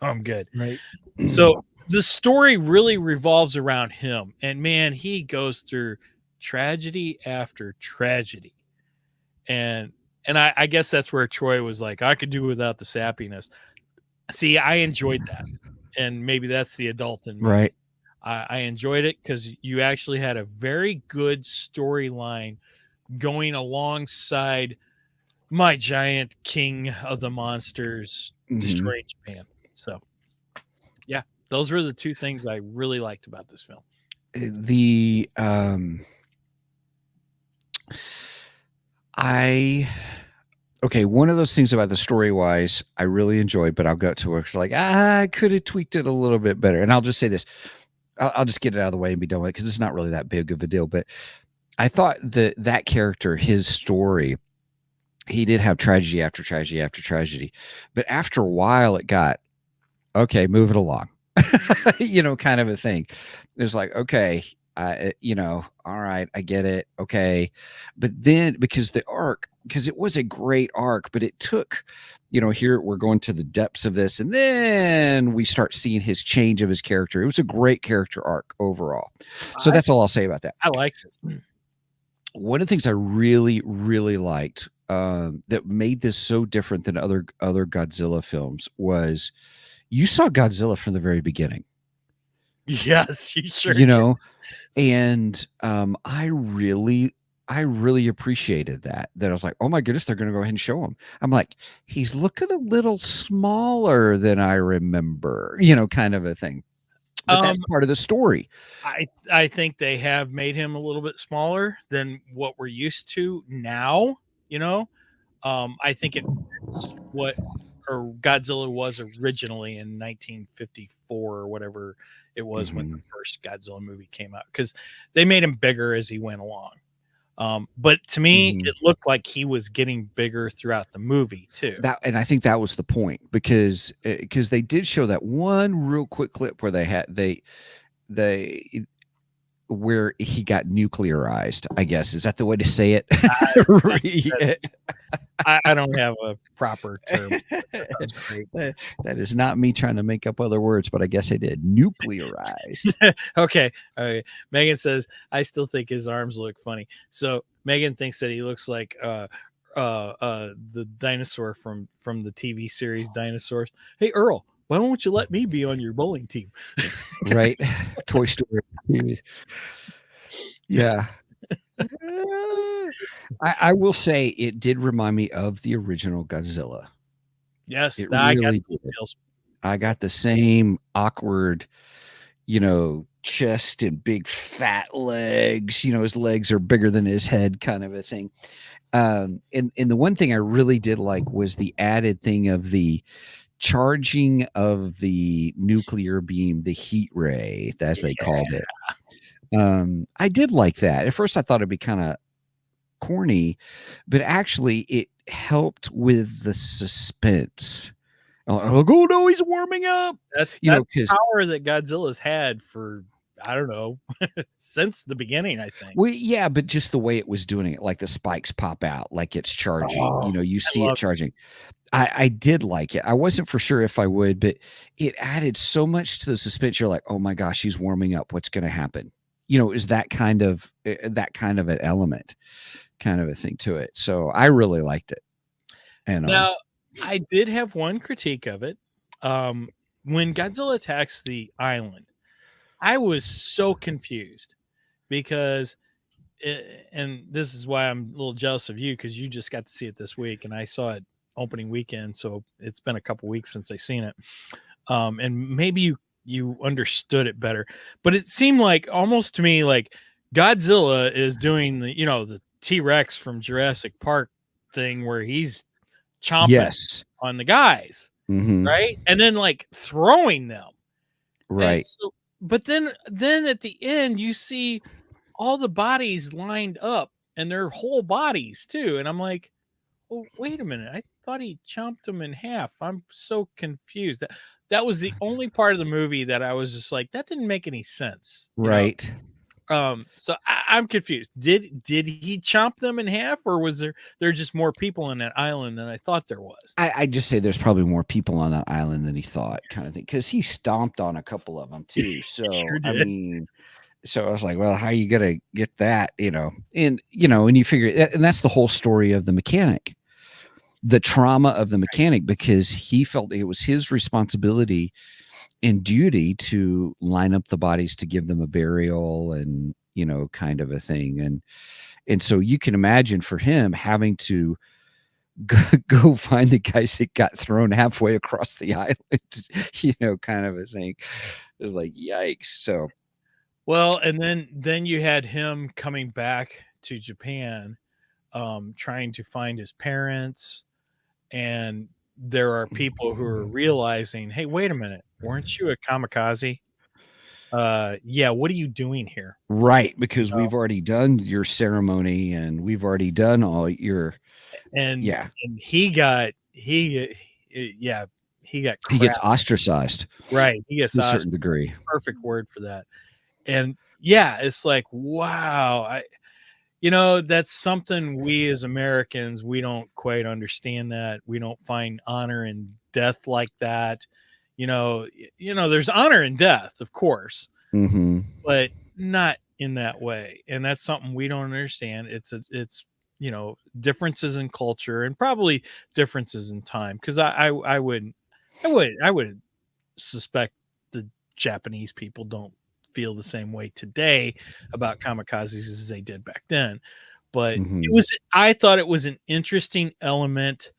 I'm good. Right. So the story really revolves around him, and man, he goes through tragedy after tragedy. And I guess that's where Troy was like, I could do without the sappiness. See, I enjoyed that. And maybe that's the adult in me. Right. I enjoyed it because you actually had a very good storyline going alongside my giant king of the monsters destroying Japan. So, yeah, those were the two things I really liked about this film. One of those things about the story wise, I really enjoyed, but I'll go to work. It's like, I could have tweaked it a little bit better. And I'll just say this. I'll just get it out of the way and be done with it, because it's not really that big of a deal. But I thought that character, his story, he did have tragedy after tragedy after tragedy. But after a while, it got, okay, move it along, kind of a thing. It was like, okay, all right, I get it. Okay. But then because it was a great arc, but it took, here we're going to the depths of this, and then we start seeing his change of his character. It was a great character arc overall. So that's all I'll say about that. I liked it. One of the things I really, really liked that made this so different than other Godzilla films was you saw Godzilla from the very beginning. Yes, you sure did. And I really appreciated that I was like, oh my goodness, they're going to go ahead and show him. I'm like, he's looking a little smaller than I remember, kind of a thing. But that's part of the story. I think they have made him a little bit smaller than what we're used to now. I think it's what Godzilla was originally in 1954 or whatever it was when the first Godzilla movie came out, because they made him bigger as he went along. But to me, it looked like he was getting bigger throughout the movie too. And I think that was the point, because they did show that one real quick clip where where he got nuclearized, I guess. Is that the way to say it? I don't have a proper term. That sounds great. That is not me trying to make up other words, but I guess I did. Nuclearized. Okay. All right. Megan says, I still think his arms look funny. So Megan thinks that he looks like the dinosaur from the TV series Dinosaurs. Hey Earl, why won't you let me be on your bowling team? Right. Toy Story. Yeah. I will say it did remind me of the original Godzilla. Yes, It I got really those did. feels. I got the same awkward, chest and big fat legs. His legs are bigger than his head, kind of a thing. And the one thing I really did like was the added thing of the charging of the nuclear beam, the heat ray, as they called it. I did like that. At first, I thought it'd be kind of corny, but actually, it helped with the suspense. Like, oh no, he's warming up. That's Because power that Godzilla's had for, I don't know, since the beginning, I think. well, yeah, but just the way it was doing it, like the spikes pop out, like it's charging. You see it charging. I did like it. I wasn't for sure if I would, but it added so much to the suspense. You're like, oh my gosh, he's warming up. What's going to happen? Is that kind of an element, kind of a thing to it. So I really liked it. And Now, I did have one critique of it. When Godzilla attacks the island, I was so confused because, and this is why I'm a little jealous of you, because you just got to see it this week, and I saw it opening weekend, so it's been a couple weeks since I seen it. And maybe you understood it better, but it seemed like almost to me like Godzilla is doing the T-Rex from Jurassic Park thing where he's chomping yes, on the guys, right? And then like throwing them. Right. So, but then at the end you see all the bodies lined up and their whole bodies too. And I'm like, oh, wait a minute. I thought he chomped them in half. I'm so confused. That was the only part of the movie that I was just like, that didn't make any sense. Right. So I'm confused. Did he chomp them in half, or was there just more people on that island than I thought there was? I just say there's probably more people on that island than he thought, kind of thing, because he stomped on a couple of them too. So Sure I did. mean, so I was like, well, how are you gonna get that? And you figure, and that's the whole story of the mechanic, the trauma of the mechanic, because he felt it was his responsibility and duty to line up the bodies to give them a burial and kind of a thing. And so you can imagine for him having to go find the guys that got thrown halfway across the island, kind of a thing. It was like, yikes. So Well, and then you had him coming back to Japan, trying to find his parents, and there are people who are realizing, hey, wait a minute, weren't you a kamikaze? Yeah, what are you doing here? right, because we've already done your ceremony and we've already done all your And yeah. and he got He gets crap. ostracized, Right, he gets to a certain degree. perfect word for that. And it's like, wow, that's something we as Americans, we don't quite understand that. We don't find honor in death like that. There's honor in death, of course, but not in that way. And that's something we don't understand. It's differences in culture and probably differences in time. Cause I would suspect the Japanese people don't feel the same way today about kamikazes as they did back then. But I thought it was an interesting element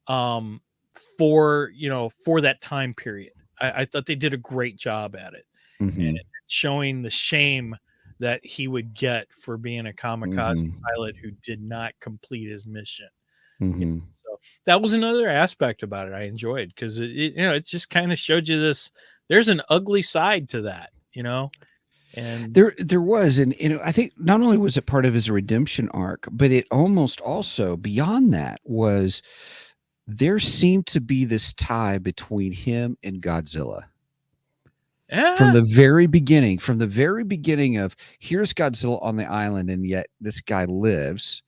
for that time period. I thought they did a great job at it, and showing the shame that he would get for being a kamikaze pilot who did not complete his mission. So that was another aspect about it I enjoyed, because it just kind of showed you this. There's an ugly side to that, and there was, and I think not only was it part of his redemption arc, but it almost also beyond that was there seemed to be this tie between him and Godzilla. From the very beginning of here's Godzilla on the island, and yet this guy lives,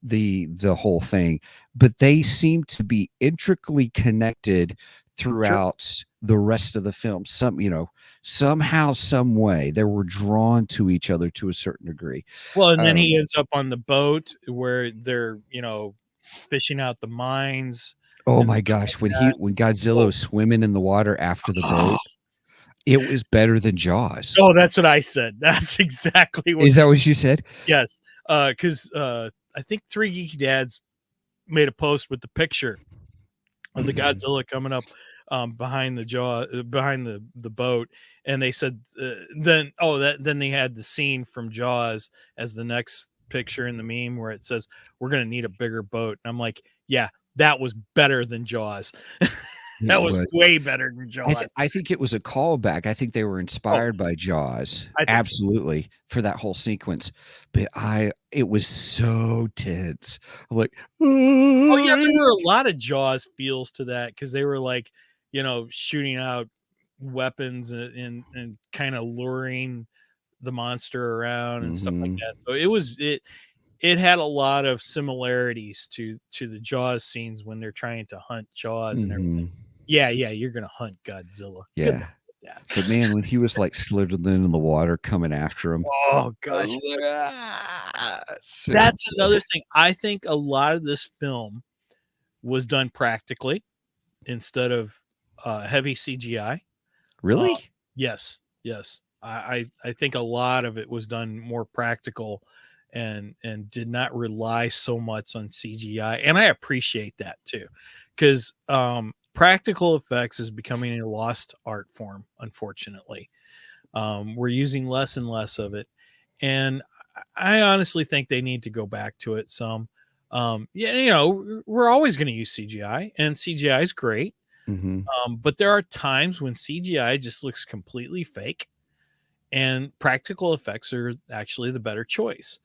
the whole thing, but they seem to be intricately connected throughout the rest of the film. somehow, some way, they were drawn to each other to a certain degree. Well, and then he ends up on the boat where they're, fishing out the mines. Oh and my stuff gosh, like when Godzilla was swimming in the water after the boat, it was better than Jaws. Oh, that's what I said. That's exactly what. Is that what you said? Yes, because I think 3 Geeky Dads made a post with the picture of the Godzilla coming up behind the boat, and they said then they had the scene from Jaws as the next picture in the meme where it says we're gonna need a bigger boat, and I'm like, yeah, that was better than Jaws. That was way better than Jaws. I think it was a callback. I think they were inspired by Jaws, absolutely, for that whole sequence. But it was so tense. I'm like, oh yeah, there were a lot of Jaws feels to that because they were like, shooting out weapons and kind of luring the monster around and stuff like that. So it had a lot of similarities to the Jaws scenes when they're trying to hunt Jaws and everything. Yeah, you're gonna hunt Godzilla. Yeah. But man, when he was like slithering in the water coming after him. Oh gosh. That's another thing. I think a lot of this film was done practically instead of heavy CGI. Really? Yes. I think a lot of it was done more practical and did not rely so much on CGI. And I appreciate that too. Because practical effects is becoming a lost art form, unfortunately. We're using less and less of it. And I honestly think they need to go back to it some. We're always going to use CGI, and CGI is great. But there are times when CGI just looks completely fake, and practical effects are actually the better choice.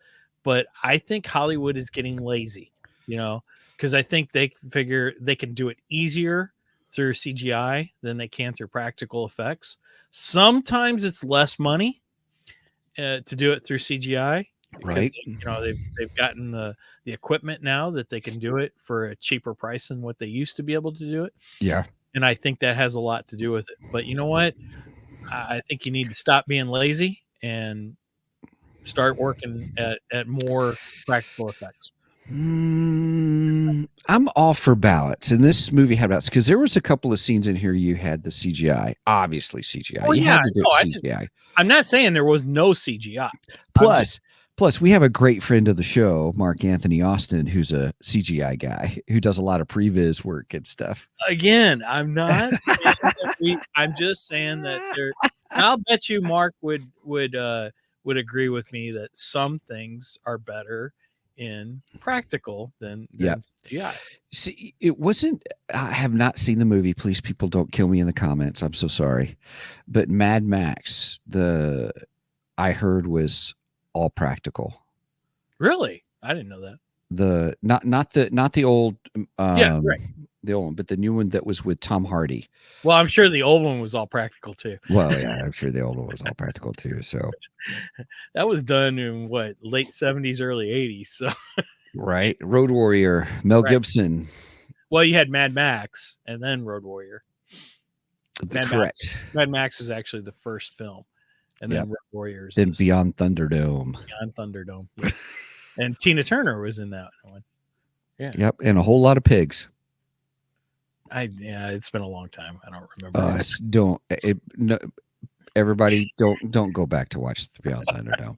But I think Hollywood is getting lazy, because I think they figure they can do it easier through CGI than they can through practical effects. Sometimes it's less money to do it through CGI, right? They've gotten the equipment now that they can do it for a cheaper price than what they used to be able to do it. Yeah, and I think that has a lot to do with it. But you know what? I think you need to stop being lazy and start working at more practical effects. I'm all for balance, and this movie had balance because there was a couple of scenes in here you had the CGI, obviously CGI. Well, you had to do CGI. I'm not saying there was no CGI. Plus, we have a great friend of the show, Mark Anthony Austin, who's a CGI guy who does a lot of previs work and stuff. Again, I'm not saying that I'm just saying that there. I'll bet you Mark would agree with me that some things are better in practical than CGI. See, it wasn't. I have not seen the movie. Please, people, don't kill me in the comments. I'm so sorry. But Mad Max, I heard was all practical. Really? I didn't know that. Not the old right. The old one, but the new one that was with Tom Hardy. Well, I'm sure the old one was all practical too. Well, yeah, I'm sure the old one was all practical too. So that was done in late 70s, early 80s. So right, Road Warrior, Mel Gibson. Well, you had Mad Max and then Road Warrior. Correct. Mad Max is actually the first film, and then Road Warriors. Then Beyond Thunderdome. Beyond Thunderdome. Yeah. And Tina Turner was in that one. Yeah. Yep, and a whole lot of pigs. It's been a long time. I don't remember. Everybody don't go back to watch the Beyond Thunderdome.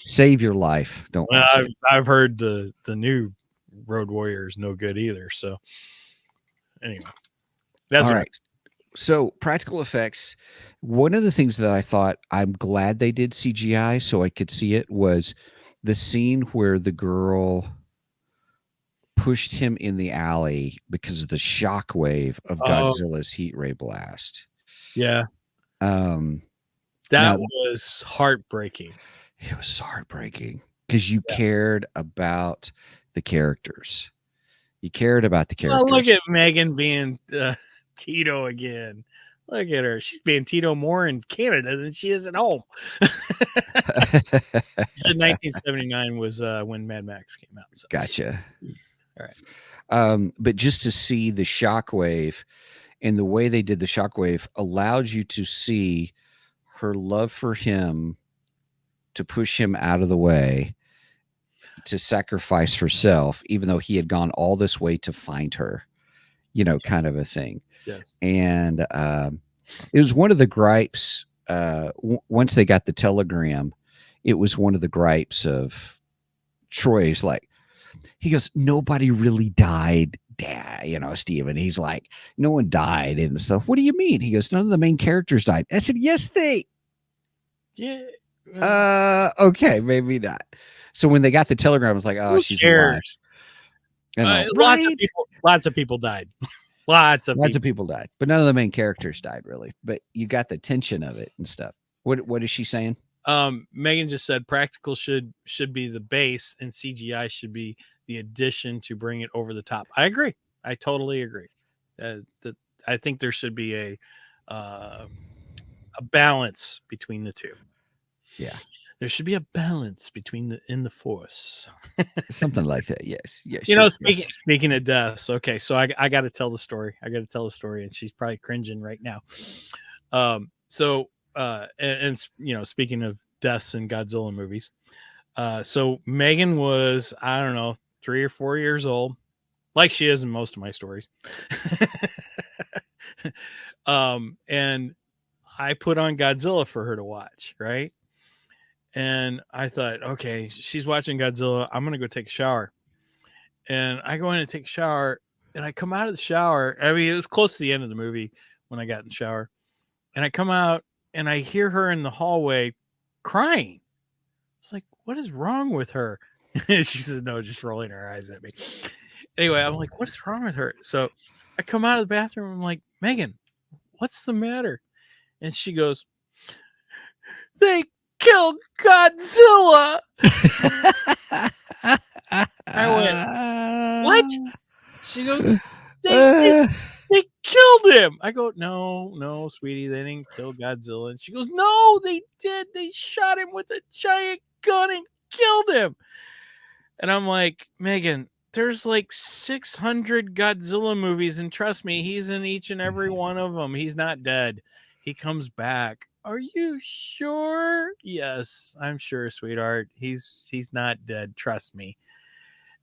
Save your life. Don't. Well, I've heard the new Road Warrior is no good either. So anyway, that's all right. So practical effects. One of the things that I thought I'm glad they did CGI so I could see it was the scene where the girl pushed him in the alley because of the shockwave of Godzilla's heat ray blast. Yeah. That was heartbreaking. It was heartbreaking because you cared about the characters. You cared about the characters. Oh, look at Megan being Tito again. Look at her. She's being Tito more in Canada than she is at home. She said 1979 was when Mad Max came out. So. Gotcha. All right. But just to see the shockwave and the way they did the shockwave allowed you to see her love for him to push him out of the way to sacrifice herself, even though he had gone all this way to find her, kind of a thing. Yes. And it was one of the gripes. Once they got the telegram, it was one of the gripes of Troy's. Like, he goes, nobody really died, Dad, Steven. He's like, no one died and stuff. What do you mean? He goes, none of the main characters died. I said, yes, Yeah. Okay, maybe not. So when they got the telegram, I was like, oh, she's alive. Lots of people died. Lots of people died, but none of the main characters died, really. But you got the tension of it and stuff. What is she saying? Megan just said practical should be the base and CGI should be the addition to bring it over the top. I agree. I totally agree. I think there should be a balance between the two. Yeah. There should be a balance between in the force. Something like that. Yes. Speaking of deaths. Okay. So I got to tell the story. And she's probably cringing right now. Speaking of deaths in Godzilla movies. So Megan was, I don't know, 3 or 4 years old, like she is in most of my stories. And I put on Godzilla for her to watch. Right. And I thought, okay, she's watching Godzilla. I'm going to go take a shower. And I go in and take a shower and I come out of the shower. I mean, it was close to the end of the movie when I got in the shower. And I come out and I hear her in the hallway crying. It's like, what is wrong with her? She says, no, just rolling her eyes at me. Anyway, I'm like, what is wrong with her? So I come out of the bathroom. I'm like, Megan, what's the matter? And she goes, they killed Godzilla. I went, what? She goes, they killed him. I go, no, sweetie, they didn't kill Godzilla. And she goes, no, they did. They shot him with a giant gun and killed him. And I'm like, Megan, there's like 600 Godzilla movies, and trust me, he's in each and every one of them. He's not dead. He comes back. Are you sure? Yes, I'm sure, sweetheart. He's not dead. Trust me.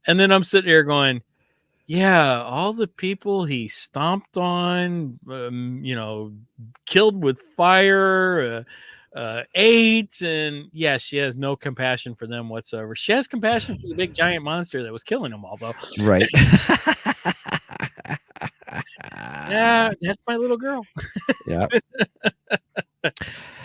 And then I'm sitting here going, yeah, all the people he stomped on, killed with fire, ate, and yeah, she has no compassion for them whatsoever. She has compassion for the big giant monster that was killing them all, though. Right. Yeah, that's my little girl. Yeah.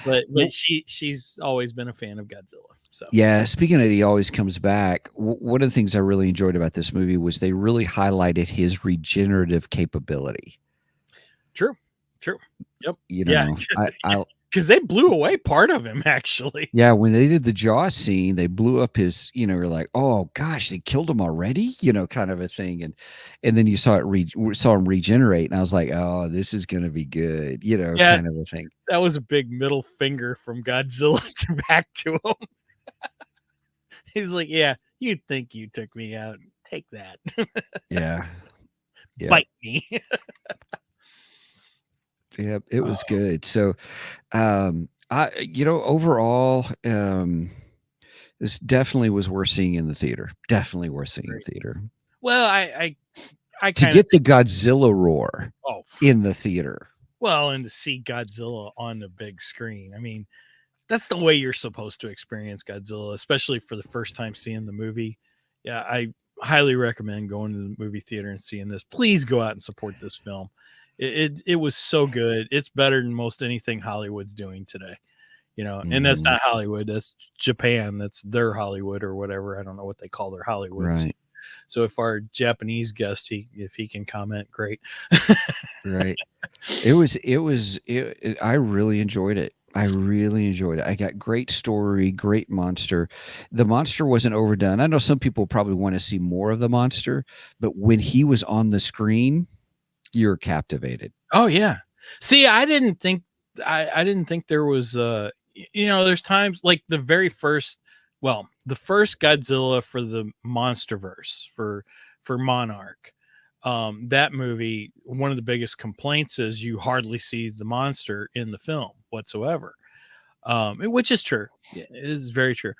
But she's always been a fan of Godzilla. So yeah, speaking of he always comes back, one of the things I really enjoyed about this movie was they really highlighted his regenerative capability. True. Yep. Because they blew away part of him, actually. Yeah, when they did the jaw scene, they blew up his, we're like, oh gosh, they killed him already, kind of a thing. And then you saw him regenerate, and I was like, oh, this is gonna be good, kind of a thing. That was a big middle finger from Godzilla back to him. He's like, yeah, you'd think you took me out. Take that. Yeah. Bite me. Yeah, it was good. So, overall, this definitely was worth seeing in the theater. Definitely worth seeing in the theater. Well, I to get the Godzilla roar in the theater. Well, and to see Godzilla on the big screen. I mean, that's the way you're supposed to experience Godzilla, especially for the first time seeing the movie. Yeah, I highly recommend going to the movie theater and seeing this. Please go out and support this film. It was so good. It's better than most anything Hollywood's doing today, and that's not Hollywood. That's Japan. That's their Hollywood or whatever. I don't know what they call their Hollywoods. Right. So if our Japanese guest, if he can comment, great. Right. I really enjoyed it. I got great story, great monster. The monster wasn't overdone. I know some people probably want to see more of the monster, but when he was on the screen, you're captivated. Oh yeah. See, I didn't think there was there's times like the first Godzilla for the Monsterverse for Monarch. That movie, one of the biggest complaints is you hardly see the monster in the film whatsoever. which is true. Yeah, it is very true.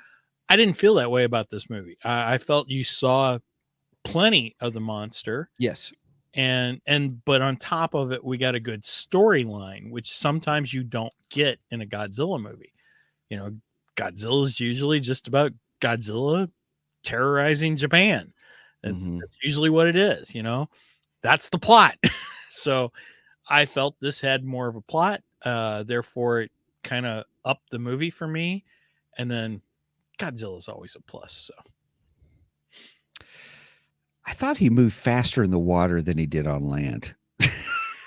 I didn't feel that way about this movie. I felt you saw plenty of the monster, Yes. but on top of it, we got a good storyline, which sometimes you don't get in a Godzilla movie. Godzilla is usually just about Godzilla terrorizing Japan. Mhm. That's usually what it is. That's the plot. So I felt this had more of a plot. Therefore, it kind of upped the movie for me. And then Godzilla is always a plus. So I thought he moved faster in the water than he did on land.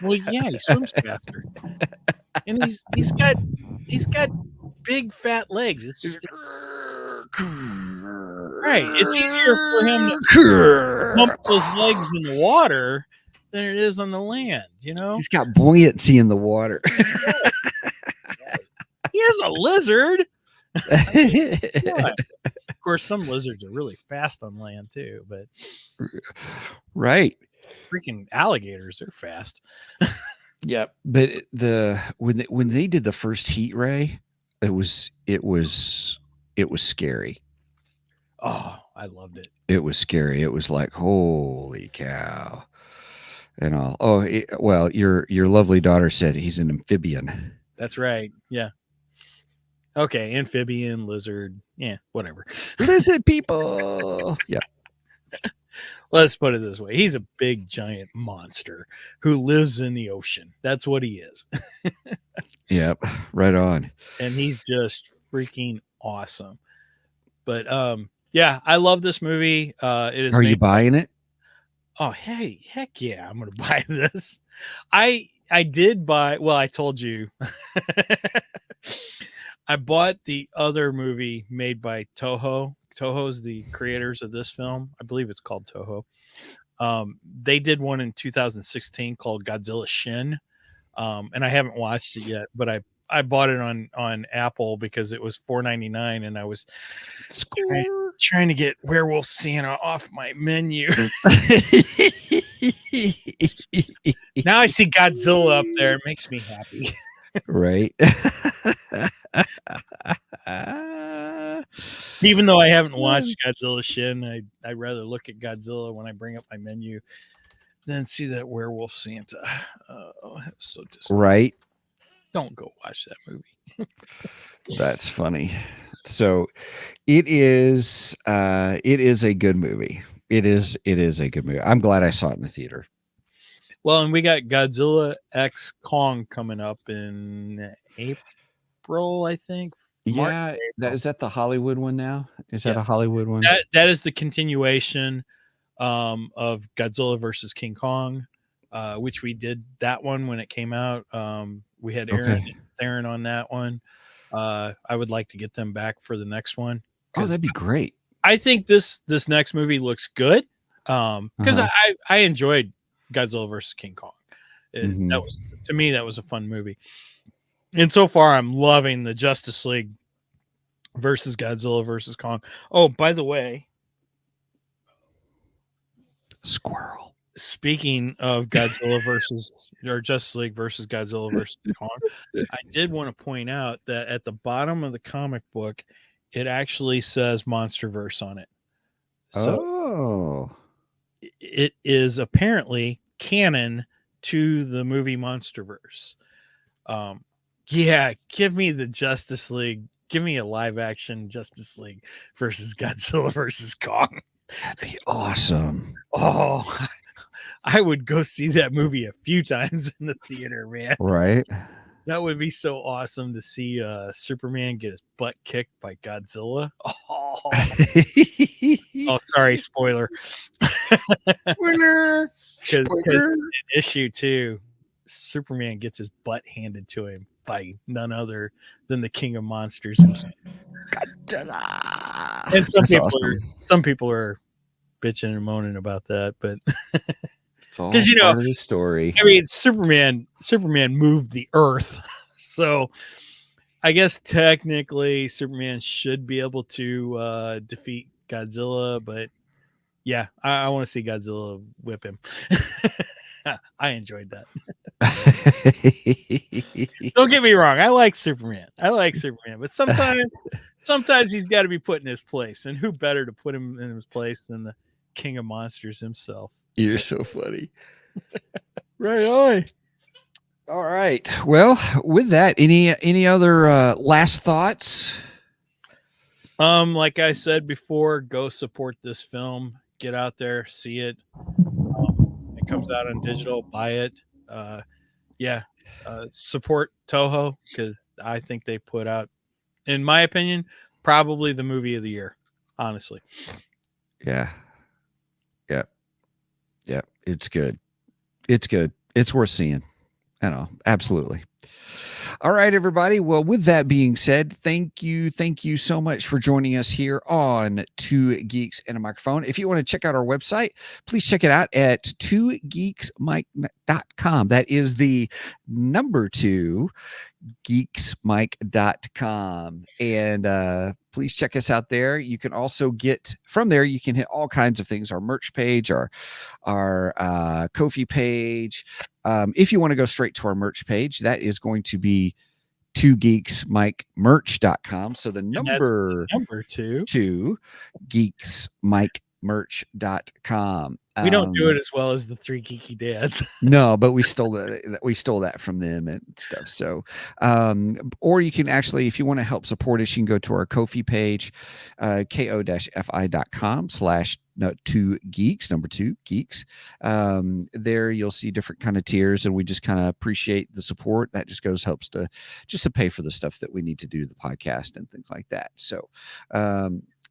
well, yeah, he swims faster, and he's got big fat legs. It's right. It's easier for him to pump those legs in the water than it is on the land. He's got buoyancy in the water. He has a lizard. What? Of course, some lizards are really fast on land too, but Right. freaking alligators, they're fast. Yep. But when they did the first heat ray, it was scary. Oh, I loved it. It was scary. It was like, holy cow. And all. Oh, well, your lovely daughter said he's an amphibian. That's right. Yeah. Okay, amphibian, lizard, yeah, whatever. Lizard people. Yeah. Let's put it this way. He's a big, giant monster who lives in the ocean. That's what he is. Yep. Right on. And he's just freaking awesome. But yeah, I love this movie. It is Are you buying it? Oh, hey, heck yeah, I'm gonna buy this. I did buy, well, I told you. I bought the other movie made by Toho. Toho's the creators of this film. I believe it's called Toho. They did one in 2016 called Godzilla Shin. And I haven't watched it yet, but I bought it on Apple because it was $4.99 and I was trying to get Werewolf Santa off my menu. Now I see Godzilla up there. It makes me happy. Right. Even though I haven't watched Godzilla Shin, I'd rather look at Godzilla when I bring up my menu than see that Werewolf Santa. Oh, that was so disappointing. Right. Don't go watch that movie. That's funny. So it is a good movie. It is a good movie. I'm glad I saw it in the theater. Well, and we got Godzilla X Kong coming up in April, I think. Yeah, is that the Hollywood one now? Is that Yes. a Hollywood one? That is the continuation of Godzilla versus King Kong, which we did that one when it came out. We had Aaron on that one. I would like to get them back for the next one. Oh, that'd be great. I think this next movie looks good because I enjoyed Godzilla versus King Kong. That was, to me, that was a fun movie. And so far, I'm loving the Justice League versus Godzilla versus Kong. Oh, by the way, squirrel. Speaking of Godzilla versus or Justice League versus Godzilla versus Kong, I did want to point out that at the bottom of the comic book, it actually says Monsterverse on it. So it is apparently canon to the movie Monsterverse. Yeah, give me the Justice League. Give me a live action Justice League versus Godzilla versus Kong. That'd be awesome. Oh, I would go see that movie a few times in the theater, man. Right. That would be so awesome to see Superman get his butt kicked by Godzilla. Oh, sorry, spoiler. Spoiler. Because in issue 2, Superman gets his butt handed to him by none other than the King of Monsters himself. Godzilla. And some people are bitching and moaning about that, but because part of the story. I mean, Superman moved the earth, so I guess technically Superman should be able to defeat Godzilla, but yeah, I want to see Godzilla whip him. I enjoyed that. Don't get me wrong. I like Superman, but sometimes he's got to be put in his place. And who better to put him in his place than the king of monsters himself? You're so funny. Right on. All right. Well, with that, any other last thoughts? Like I said before, go support this film. Get out there, see it. It comes out on digital. Buy it. Support Toho, because I think they put out, in my opinion, probably the movie of the year. Honestly. Yeah. It's good. It's worth seeing. I know. Absolutely. All right, everybody. Well, with that being said, thank you so much for joining us here on Two Geeks and a Microphone. If you want to check out our website, please check it out at twogeeksmike.com. That is the number 2 geeksmike.com. And please check us out there. You can also get from there, you can hit all kinds of things, our merch page, our Ko-fi page. If you want to go straight to our merch page, that is going to be twogeeksmikemerch.com. So the number 2 geeksmikemerch.com. We don't do it as well as the 3 geeky dads. No, but we stole that from them and stuff. So, or you can actually, if you want to help support us, you can go to our Ko-fi page, ko-fi.com/2geeks, number 2 geeks. There you'll see different kind of tiers, and we just kind of appreciate the support. That just helps to pay for the stuff that we need to do the podcast and things like that. So,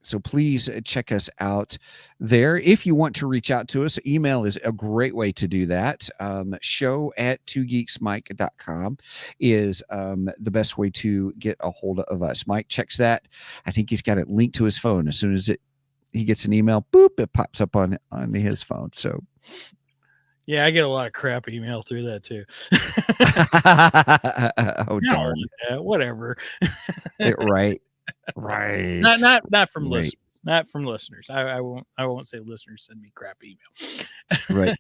so please check us out there. If you want to reach out to us, email is a great way to do that. show@twogeeksmike.com is the best way to get a hold of us. Mike checks that. I think he's got it linked to his phone. As soon as he gets an email, boop, it pops up on his phone. So yeah, I get a lot of crap email through that too. Oh, darn. Whatever. Right. Not from listeners. Not from listeners. I won't say listeners send me crap email. Right.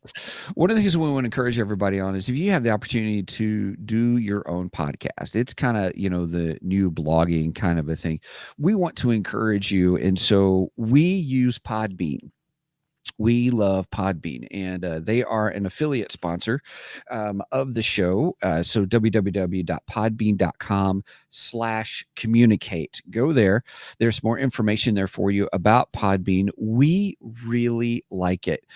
One of the things we want to encourage everybody on is if you have the opportunity to do your own podcast, it's kind of, the new blogging kind of a thing. We want to encourage you. And so we use Podbean. We love Podbean, and they are an affiliate sponsor of the show. So www.podbean.com/communicate. Go there. There's more information there for you about Podbean. We really like it.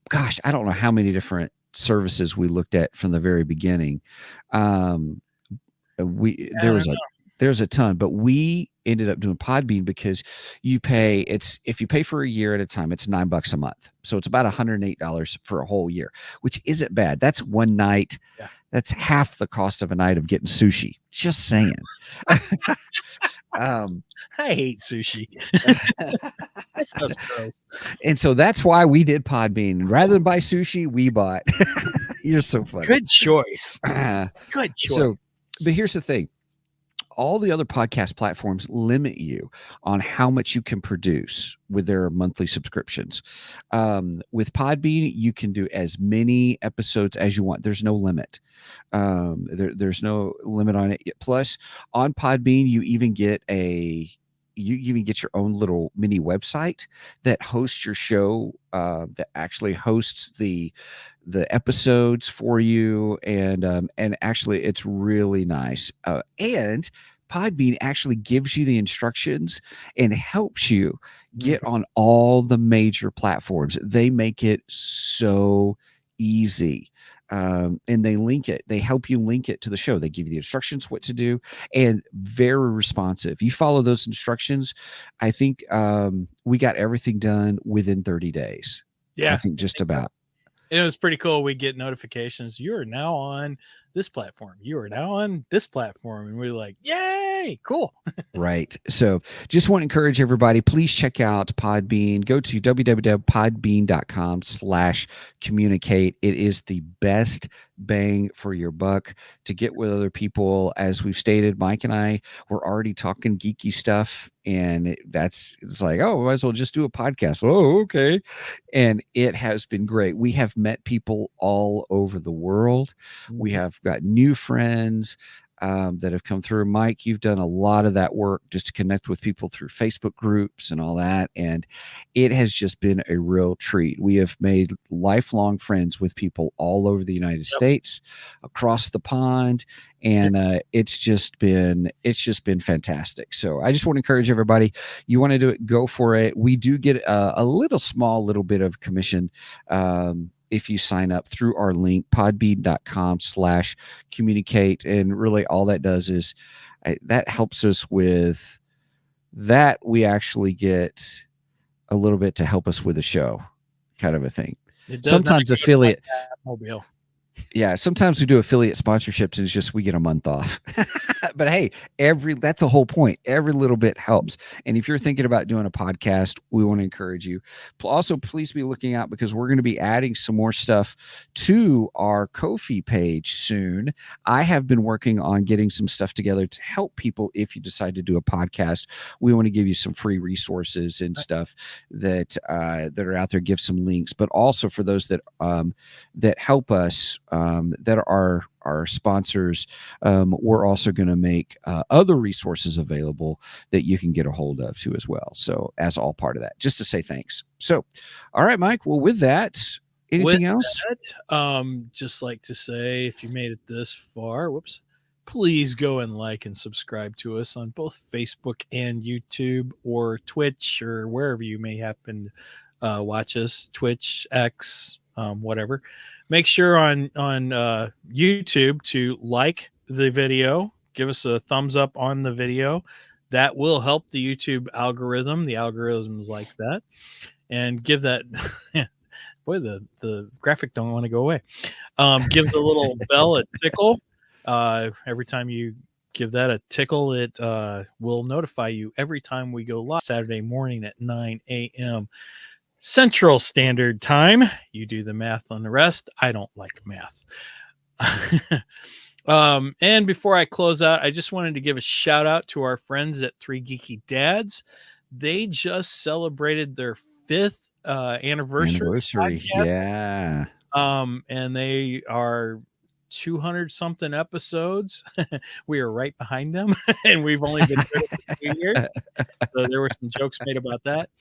Gosh, I don't know how many different services we looked at from the very beginning. There's a ton, but we ended up doing Podbean because if you pay for a year at a time, it's $9 a month. So it's about $108 for a whole year, which isn't bad. That's one night. Yeah. That's half the cost of a night of getting sushi. Just saying. I hate sushi. That stuff's gross. And so that's why we did Podbean. Rather than buy sushi, we bought. You're so funny. Good choice. Good choice. So, but here's the thing. All the other podcast platforms limit you on how much you can produce with their monthly subscriptions. With Podbean, you can do as many episodes as you want. There's no limit. There's no limit on it. Plus, on Podbean, you even get your own little mini website that hosts your show, that actually hosts the episodes for you, and actually it's really nice. And Podbean actually gives you the instructions and helps you get on all the major platforms. They make it so easy. And they help you link it to the show. They give you the instructions, what to do, and very responsive. You follow those instructions. I think we got everything done within 30 days. Yeah. I think just about. And it was pretty cool. We get notifications. You are now on this platform. You are now on this platform. And we're like, yay. Yay, cool. Right. So just want to encourage everybody, please check out Podbean. Go to www.podbean.com/communicate. It is the best bang for your buck to get with other people. As we've stated, Mike and I were already talking geeky stuff, and it's like, oh, might as well just do a podcast. Oh, okay. And it has been great. We have met people all over the world. We have got new friends that have come through. Mike, you've done a lot of that work just to connect with people through Facebook groups and all that. And it has just been a real treat. We have made lifelong friends with people all over the United States, across the pond. And it's just been fantastic. So I just want to encourage everybody, you want to do it, go for it. We do get a small little bit of commission if you sign up through our link, podbean.com/communicate. And really all that does is that helps us with that. We actually get a little bit to help us with the show, kind of a thing. Sometimes affiliate. Mobile. Yeah, sometimes we do affiliate sponsorships and it's just we get a month off. But hey, that's the whole point. Every little bit helps. And if you're thinking about doing a podcast, we want to encourage you. Also, please be looking out because we're going to be adding some more stuff to our Ko-fi page soon. I have been working on getting some stuff together to help people if you decide to do a podcast. We want to give you some free resources and stuff that are out there, give some links, but also for those that help us, that are our sponsors, we're also going to make other resources available that you can get a hold of too as well. So as all part of that, just to say thanks. So, all right, Mike. Well, with that, anything else? Just like to say, if you made it this far, please go and like and subscribe to us on both Facebook and YouTube or Twitch or wherever you may happen to watch us, Twitch, X, whatever. Make sure on YouTube to like the video, give us a thumbs up on the video. That will help the YouTube algorithm. The algorithms like that. And give that, boy, the graphic don't want to go away. Give the little bell a tickle. Every time you give that a tickle, it will notify you every time we go live Saturday morning at 9 a.m. Central Standard Time. You do the math on the rest. I don't like math. And before I close out, I just wanted to give a shout out to our friends at Three Geeky Dads. They just celebrated their 5th anniversary. Yeah. And they are 200 something episodes. We are right behind them, and we've only been doing it for 2 years. So there were some jokes made about that.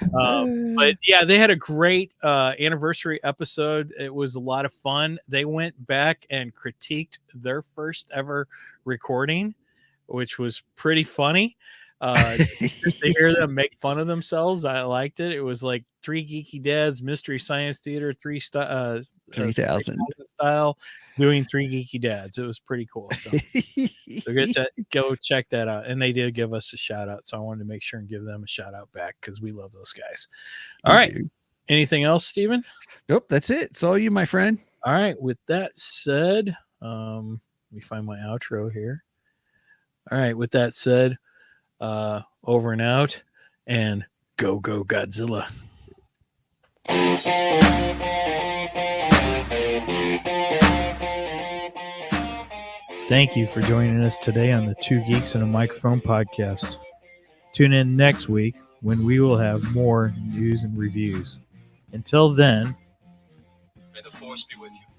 But yeah, they had a great anniversary episode. It was a lot of fun. They went back and critiqued their first ever recording, which was pretty funny. Just to hear them make fun of themselves, I liked it. It was like Three Geeky Dads, Mystery Science Theater, 3000 style, doing Three Geeky Dads. It was pretty cool. So, go check that out. And they did give us a shout out, so I wanted to make sure and give them a shout out back because we love those guys. All right. Anything else, Steven? Nope, that's it. It's all you, my friend. All right. With that said, let me find my outro here. All right. With that said, over and out, and go Godzilla. Thank you for joining us today on the Two Geeks and a Microphone podcast. Tune in next week when we will have more news and reviews. Until then, May the force be with you.